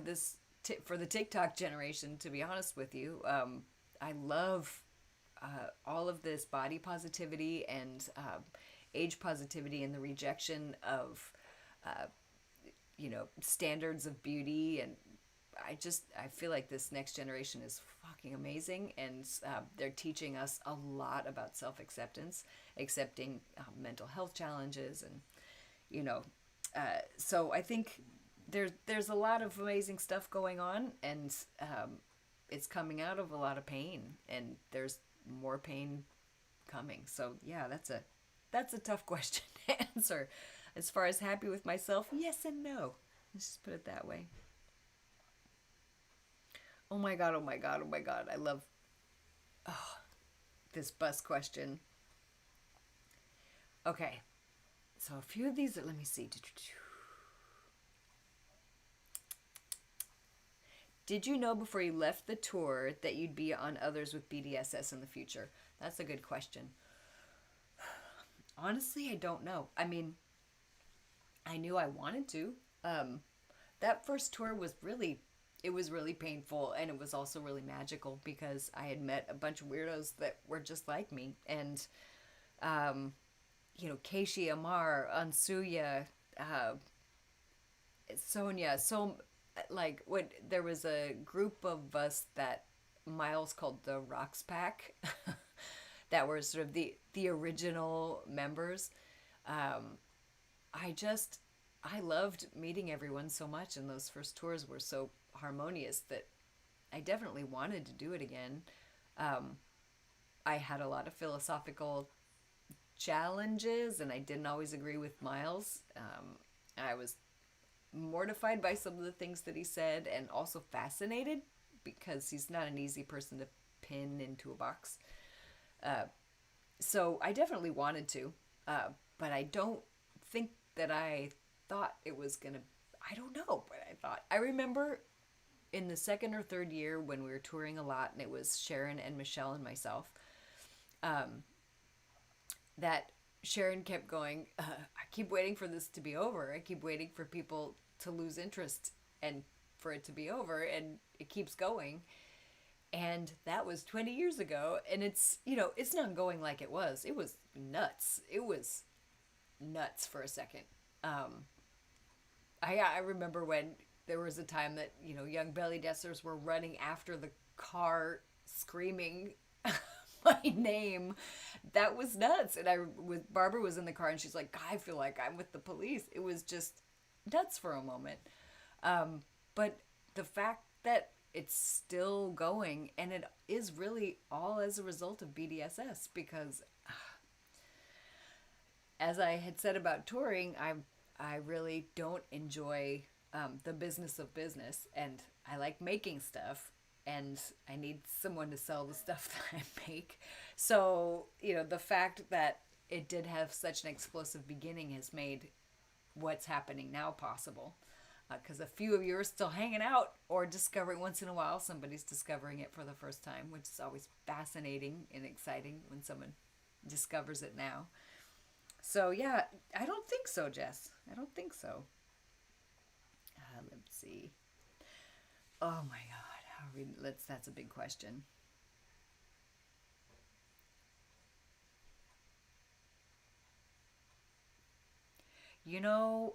this for the TikTok generation. To be honest with you, I love all of this body positivity and age positivity and the rejection of standards of beauty. And I feel like this next generation is fucking amazing, and they're teaching us a lot about self-acceptance, accepting mental health challenges, and you know so I think there's a lot of amazing stuff going on, and it's coming out of a lot of pain, and there's more pain coming. So yeah, that's a tough question to answer. As far as happy with myself, yes and no. Let's just put it that way. Oh my god, oh my god, oh my god. I love this bus question. Okay, so a few of these, let me see. Did you know before you left the tour that you'd be on Others with BDSS in the future? That's a good question. Honestly, I don't know. I mean, I knew I wanted to. Um, that first tour was really painful, and it was also really magical because I had met a bunch of weirdos that were just like me. And um, Keishi, Amar, Ansuya, uh, Sonia. So, like, what there was a group of us that Miles called the Rocks Pack, that were sort of the original members. Um, I just I loved meeting everyone so much, and those first tours were so harmonious that I definitely wanted to do it again. Um, I had a lot of philosophical challenges, and I didn't always agree with Miles. I was mortified by some of the things that he said, and also fascinated because he's not an easy person to pin into a box. Uh, so I definitely wanted to, but I don't think that I thought it was gonna. I don't know, but I thought. I remember in the second or third year when we were touring a lot, and it was Sharon and Michelle and myself. Um, that Sharon kept going, I keep waiting for this to be over. I keep waiting for people to lose interest and for it to be over, and it keeps going. And that was 20 years ago, and it's not going like it was. It was nuts. It was nuts for a second. Um, I remember when there was a time that, young belly dancers were running after the car screaming my name. That was nuts. And Barbara was in the car and she's like, I feel like I'm with the police. It was just nuts for a moment. But the fact that it's still going, and it is really all as a result of BDSS, because as I had said about touring, I really don't enjoy the business of business, and I like making stuff, and I need someone to sell the stuff that I make. So the fact that it did have such an explosive beginning has made what's happening now possible. Because a few of you are still hanging out or discovering once in a while somebody's discovering it for the first time, which is always fascinating and exciting when someone discovers it now. So yeah, I don't think so, Jess. I don't think so. Let's see. Oh my God, how are we? Let's. That's a big question. You know,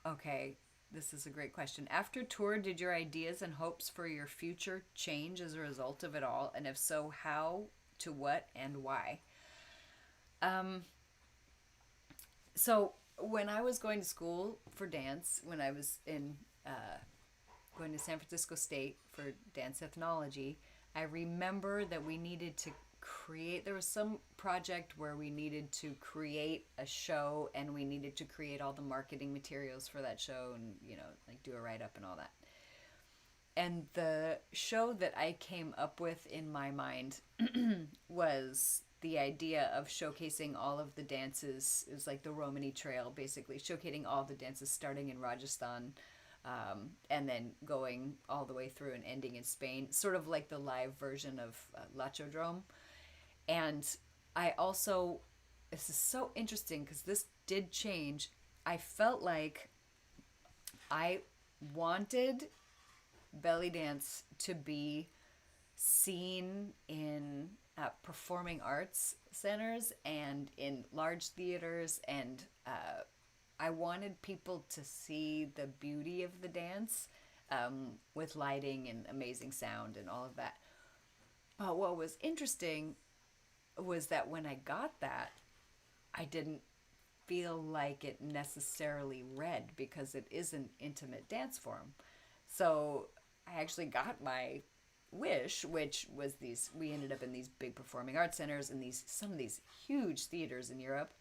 okay, this is a great question. After tour, did your ideas and hopes for your future change as a result of it all? And if so, how, to what, and why? Um, so when I was going to school for dance, when I was in going to San Francisco State for dance ethnology, I remember that we needed to create, there was some project where we needed to create a show, and we needed to create all the marketing materials for that show, and like do a write up and all that. And the show that I came up with in my mind was the idea of showcasing all of the dances. It was like the Romani Trail, basically showcasing all the dances starting in Rajasthan, and then going all the way through and ending in Spain, sort of like the live version of Lachodrome. And I also, this is so interesting because this did change. I felt like I wanted belly dance to be seen in performing arts centers and in large theaters, and I wanted people to see the beauty of the dance, with lighting and amazing sound and all of that. But what was interesting was that when I got that, I didn't feel like it necessarily read, because it is an intimate dance form. So I actually got my wish, which was we ended up in these big performing arts centers and some of these huge theaters in Europe.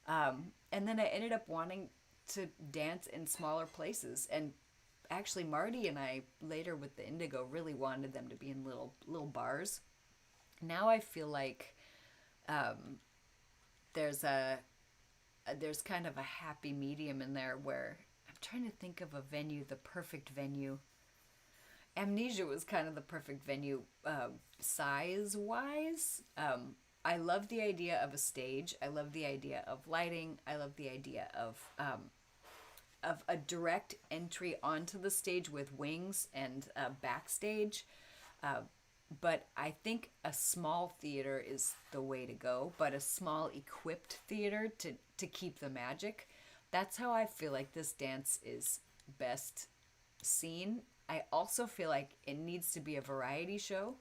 And then I ended up wanting to dance in smaller places. And actually, Marty and I later with the Indigo really wanted them to be in little bars. Now I feel like there's there's kind of a happy medium in there, where I'm trying to think of a venue, the perfect venue. Amnesia was kind of the perfect venue, size wise. I love the idea of a stage. I love the idea of lighting. I love the idea of a direct entry onto the stage with wings and backstage. Uh, but I think a small theater is the way to go, but a small equipped theater to keep the magic. That's how I feel like this dance is best seen. I also feel like it needs to be a variety show,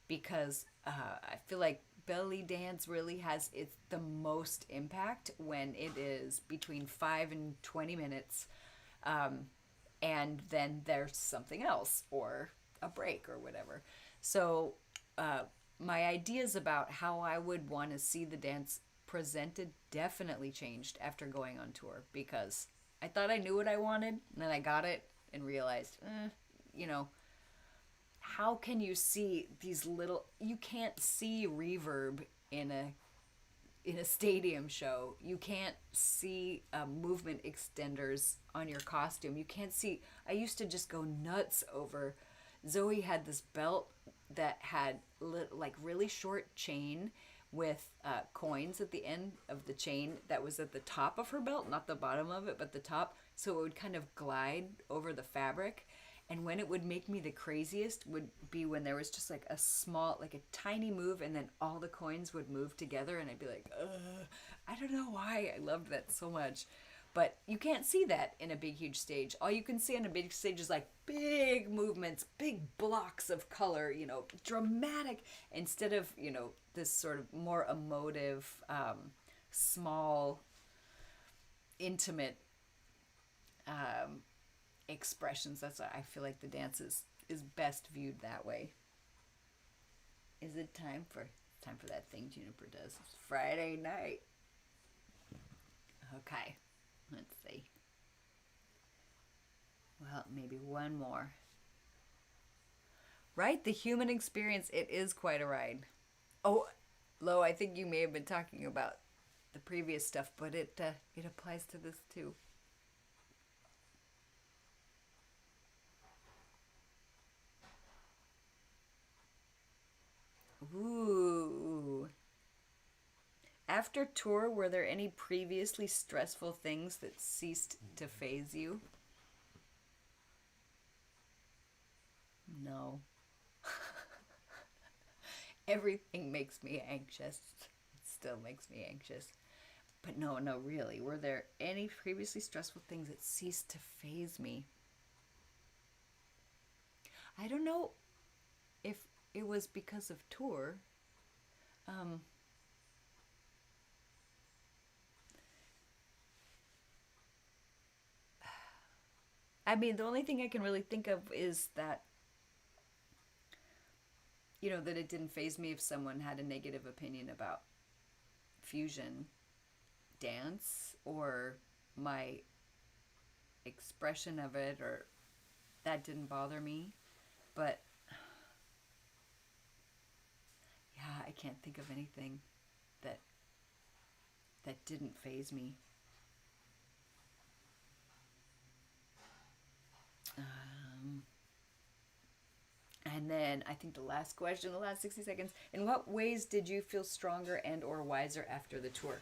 because I feel like belly dance really has the most impact when it is between 5 and 20 minutes. and then there's something else or a break or whatever. So, uh, my ideas about how I would want to see the dance presented definitely changed after going on tour because I thought I knew what I wanted, and then I got it and realized, you know, how can you see these little? You can't see reverb in a stadium show. You can't see movement extenders on your costume. You can't see. I used to just go nuts over. Zoe had this belt that had like really short chain with coins at the end of the chain that was at the top of her belt, not the bottom of it, but the top. So it would kind of glide over the fabric. And when it would make me the craziest would be when there was just like a small, like a tiny move, and then all the coins would move together, and I'd be like, ugh, I don't know why I loved that so much. But you can't see that in a big, huge stage. All you can see on a big stage is like big movements, big blocks of color, dramatic, instead of, this sort of more emotive, small, intimate expressions. That's why I feel like the dance is best viewed that way. Is it time for that thing Juniper does? It's Friday night. Okay, let's see. Well, maybe one more. Right, the human experience. It is quite a ride. Oh, Lo, I think you may have been talking about the previous stuff, but it applies to this too. Ooh. After tour, were there any previously stressful things that ceased to phase you? No. Everything makes me anxious. It still makes me anxious. But no, no, really. Were there any previously stressful things that ceased to phase me? I don't know if it was because of tour. Um, I mean, the only thing I can really think of is that, that it didn't phase me if someone had a negative opinion about fusion dance or my expression of it, or that didn't bother me. But yeah, I can't think of anything that didn't phase me. Um, and then I think the last question, the last 60 seconds. In what ways did you feel stronger and or wiser after the tour?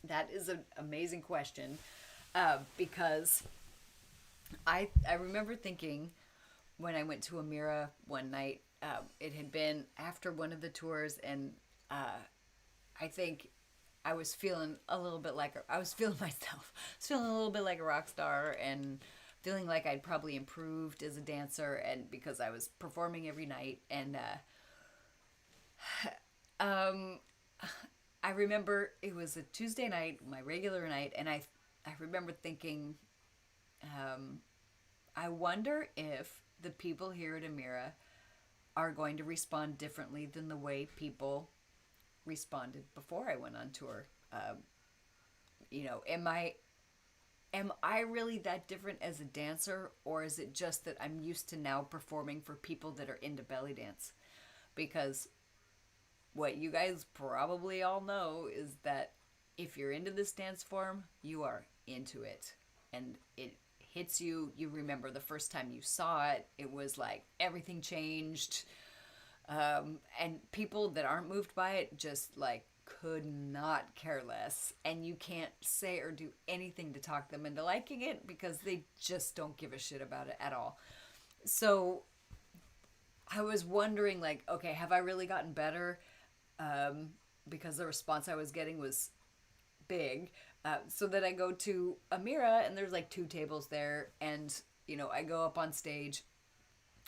That is an amazing question, because I remember thinking when I went to Amira one night, it had been after one of the tours, and I think I was feeling a little bit like I was feeling myself. I was feeling a little bit like a rock star, and feeling like I'd probably improved as a dancer, and because I was performing every night, and um, I remember it was a Tuesday night, my regular night, and I remember thinking, um, I wonder if the people here at Amira are going to respond differently than the way people responded before I went on tour. Am I really that different as a dancer, or is it just that I'm used to now performing for people that are into belly dance? Because what you guys probably all know is that if you're into this dance form, you are into it. And it hits you. You remember the first time you saw it, it was like everything changed. And people that aren't moved by it just like could not care less. And you can't say or do anything to talk them into liking it because they just don't give a shit about it at all. So I was wondering, like, okay, have I really gotten better? Because the response I was getting was big. So that I go to Amira, and there's like two tables there, and I go up on stage,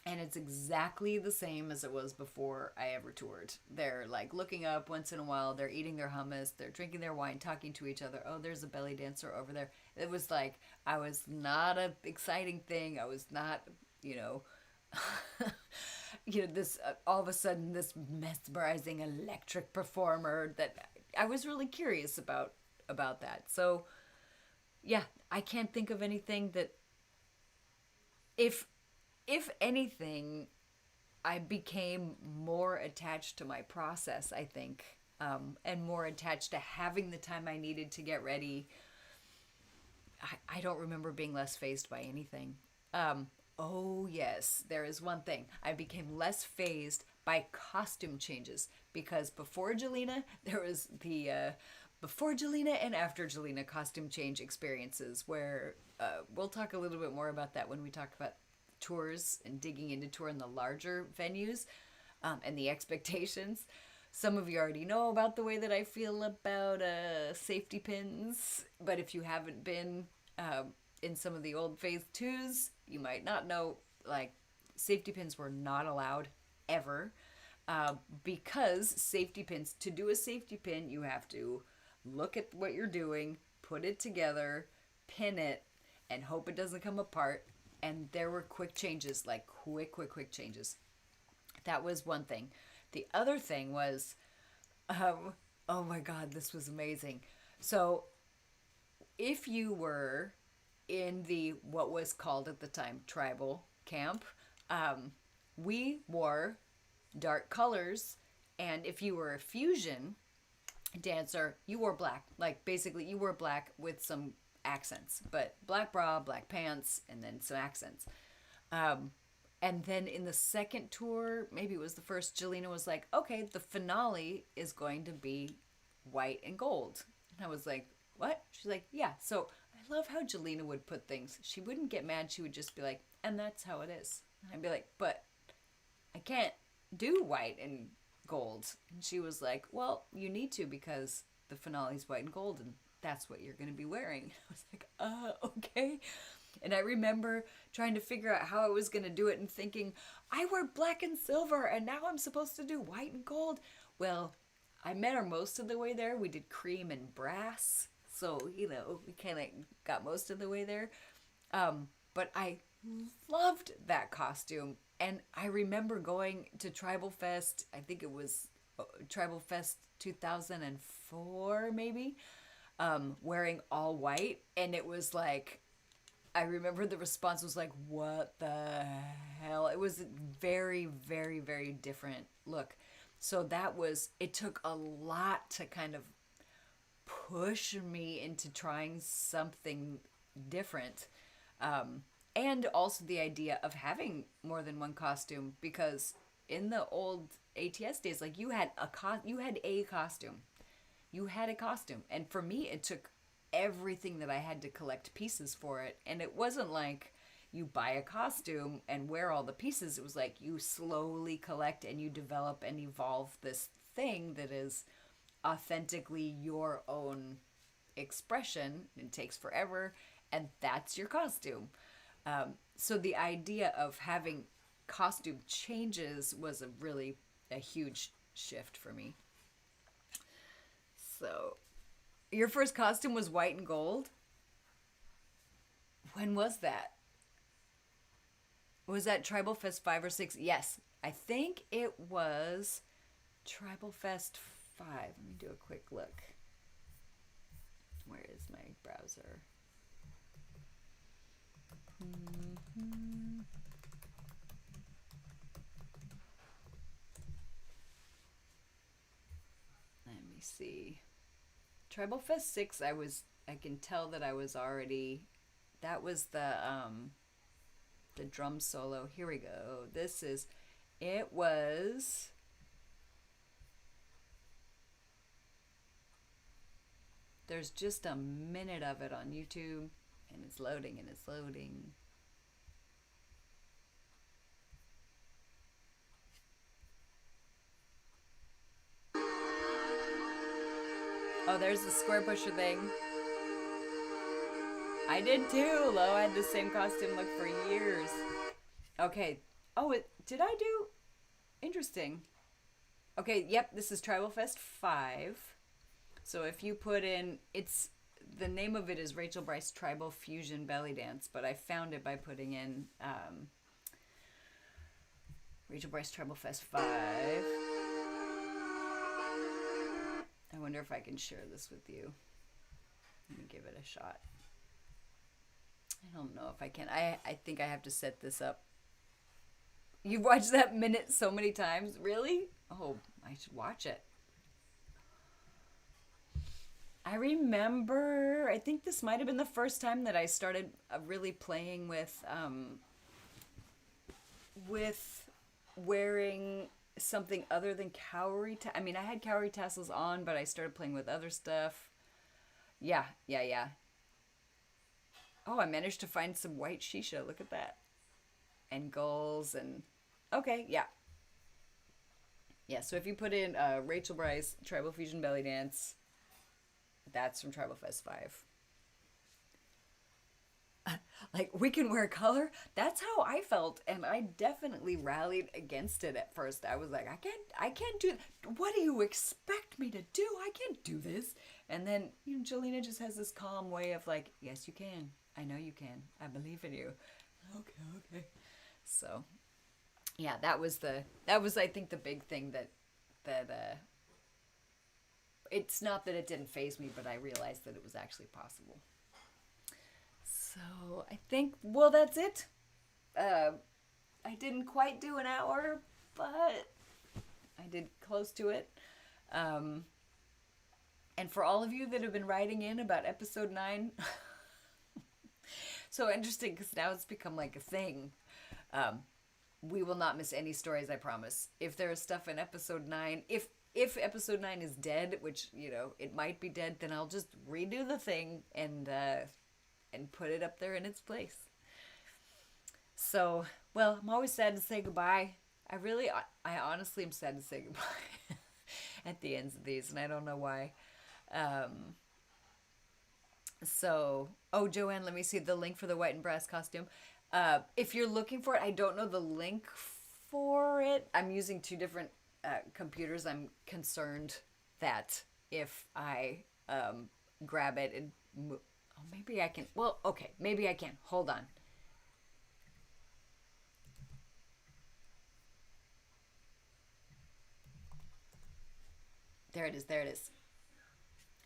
And it's exactly the same as it was before I ever toured. They're like looking up once in a while, they're eating their hummus, they're drinking their wine, talking to each other. Oh, there's a belly dancer over there. It was like I was not a exciting thing. I was not, you know, this all of a sudden this mesmerizing electric performer that I was really curious about that. So, yeah, I can't think of anything that if if anything, I became more attached to my process, I think, and more attached to having the time I needed to get ready. I don't remember being less phased by anything. Oh, yes, there is one thing. I became less phased by costume changes because before Jelena, there was the before Jelena and after Jelena costume change experiences where we'll talk a little bit more about that when we talk about tours and digging into tour in the larger venues and the expectations. Some of you already know about the way that I feel about safety pins, but if you haven't been in some of the old phase twos, you might not know. Like, safety pins were not allowed ever because safety pins, to do a safety pin, you have to look at what you're doing, put it together, pin it, and hope it doesn't come apart. And there were quick changes, like quick changes. That was one thing. The other thing was, um, oh my God, this was amazing. So, if you were in the what was called at the time tribal camp, um, we wore dark colors, and if you were a fusion dancer, you wore black. Like basically, you wore black with some accents, but black bra, black pants, and then some accents. Um, and then in the second tour, maybe it was the first, Jelena was like, okay, the finale is going to be white and gold. And I was like, what? She's like, yeah. So I love how Jelena would put things. She wouldn't get mad. She would just be like, and that's how it is. And I'd be like, but I can't do white and gold. And she was like, well, you need to because the finale's white and gold and that's what you're going to be wearing. I was like, okay. And I remember trying to figure out how I was going to do it and thinking, I wear black and silver and now I'm supposed to do white and gold. Well, I met her most of the way there. We did cream and brass. So, we kind of got most of the way there. But I loved that costume. And I remember going to Tribal Fest, I think it was Tribal Fest 2004, maybe, wearing all white. And it was like, I remember the response was like, what the hell? It was very, very, very different look. So it took a lot to kind of push me into trying something different. And also the idea of having more than one costume because in the old ATS days, like you had a costume. You had a costume. And for me, it took everything that I had to collect pieces for it. And it wasn't like you buy a costume and wear all the pieces. It was like you slowly collect and you develop and evolve this thing that is authentically your own expression. It takes forever, and that's your costume. So the idea of having costume changes was a huge shift for me. So, your first costume was white and gold? When was that? Was that Tribal Fest 5 or 6? Yes, I think it was Tribal Fest 5. Let me do a quick look. Where is my browser? Let me see. Tribal Fest 6, I can tell that I was already, that was the drum solo. Here we go. It was, there's just a minute of it on YouTube, and it's loading and it's loading. Oh, there's the square pusher thing. I did too. Lo, I had the same costume look for years. Okay, Oh, did I do? Interesting. Okay, yep, this is Tribal Fest 5. So if you put in, it's the name of it is Rachel Bryce Tribal Fusion Belly Dance, but I found it by putting in Rachel Bryce Tribal Fest 5. I wonder if I can share this with you. Let me give it a shot. I don't know if I can. I think I have to set this up. You've watched that minute so many times. Really? Oh, I should watch it. I remember, I think this might have been the first time that I started really playing with wearing something other than cowrie. I mean, I had cowrie tassels on, but I started playing with other stuff. Yeah, yeah, yeah. Oh, I managed to find some white shisha. Look at that. And gulls and okay, yeah. Yeah, so if you put in Rachel Bryce Tribal Fusion Belly Dance, that's from Tribal Fest 5. Like we can wear color. That's how I felt, and I definitely rallied against it at first. I was like, I can't do that. What do you expect me to do? I can't do this. And then Jelena just has this calm way of like, yes, you can. I know you can. I believe in you. Okay, okay. So, yeah, that was I think the big thing that it's not that it didn't faze me, but I realized that it was actually possible. So I think, well, that's it. Uh, I didn't quite do an hour, but I did close to it. Um, and for all of you that have been writing in about episode 9, so interesting because now it's become like a thing. Um, we will not miss any stories, I promise. If there is stuff in episode 9, if episode 9 is dead, which it might be dead, then I'll just redo the thing and put it up there in its place. So, well, I'm always sad to say goodbye. I honestly am sad to say goodbye at the ends of these, and I don't know why. Um, oh, Joanne, let me see the link for the white and brass costume. If you're looking for it, I don't know the link for it. I'm using two different computers. I'm concerned that if I grab it and oh, maybe I can. Well, okay, maybe I can. Hold on. There it is. There it is.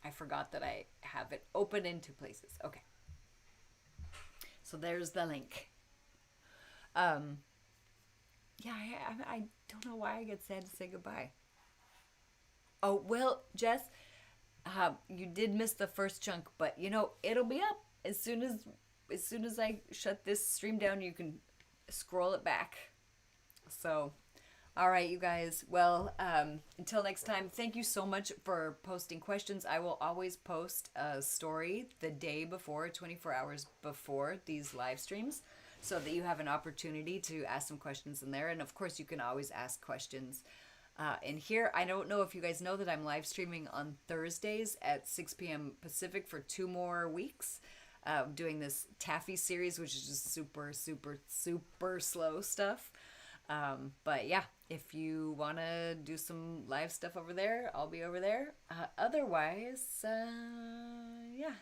I forgot that I have it open in two places. Okay. So there's the link. Um, yeah, I don't know why I get sad to say goodbye. Oh, well, Jess, you did miss the first chunk, but it'll be up as soon as I shut this stream down. You can scroll it back. So, all right, you guys. Well, until next time, thank you so much for posting questions. I will always post a story the day before, 24 hours before these live streams, so that you have an opportunity to ask some questions in there. And of course, you can always ask questions in here. I don't know if you guys know that I'm live streaming on Thursdays at 6 p.m. Pacific for 2 more weeks. Doing this taffy series, which is just super, super, super slow stuff. But yeah, if you want to do some live stuff over there, I'll be over there. Otherwise, yeah.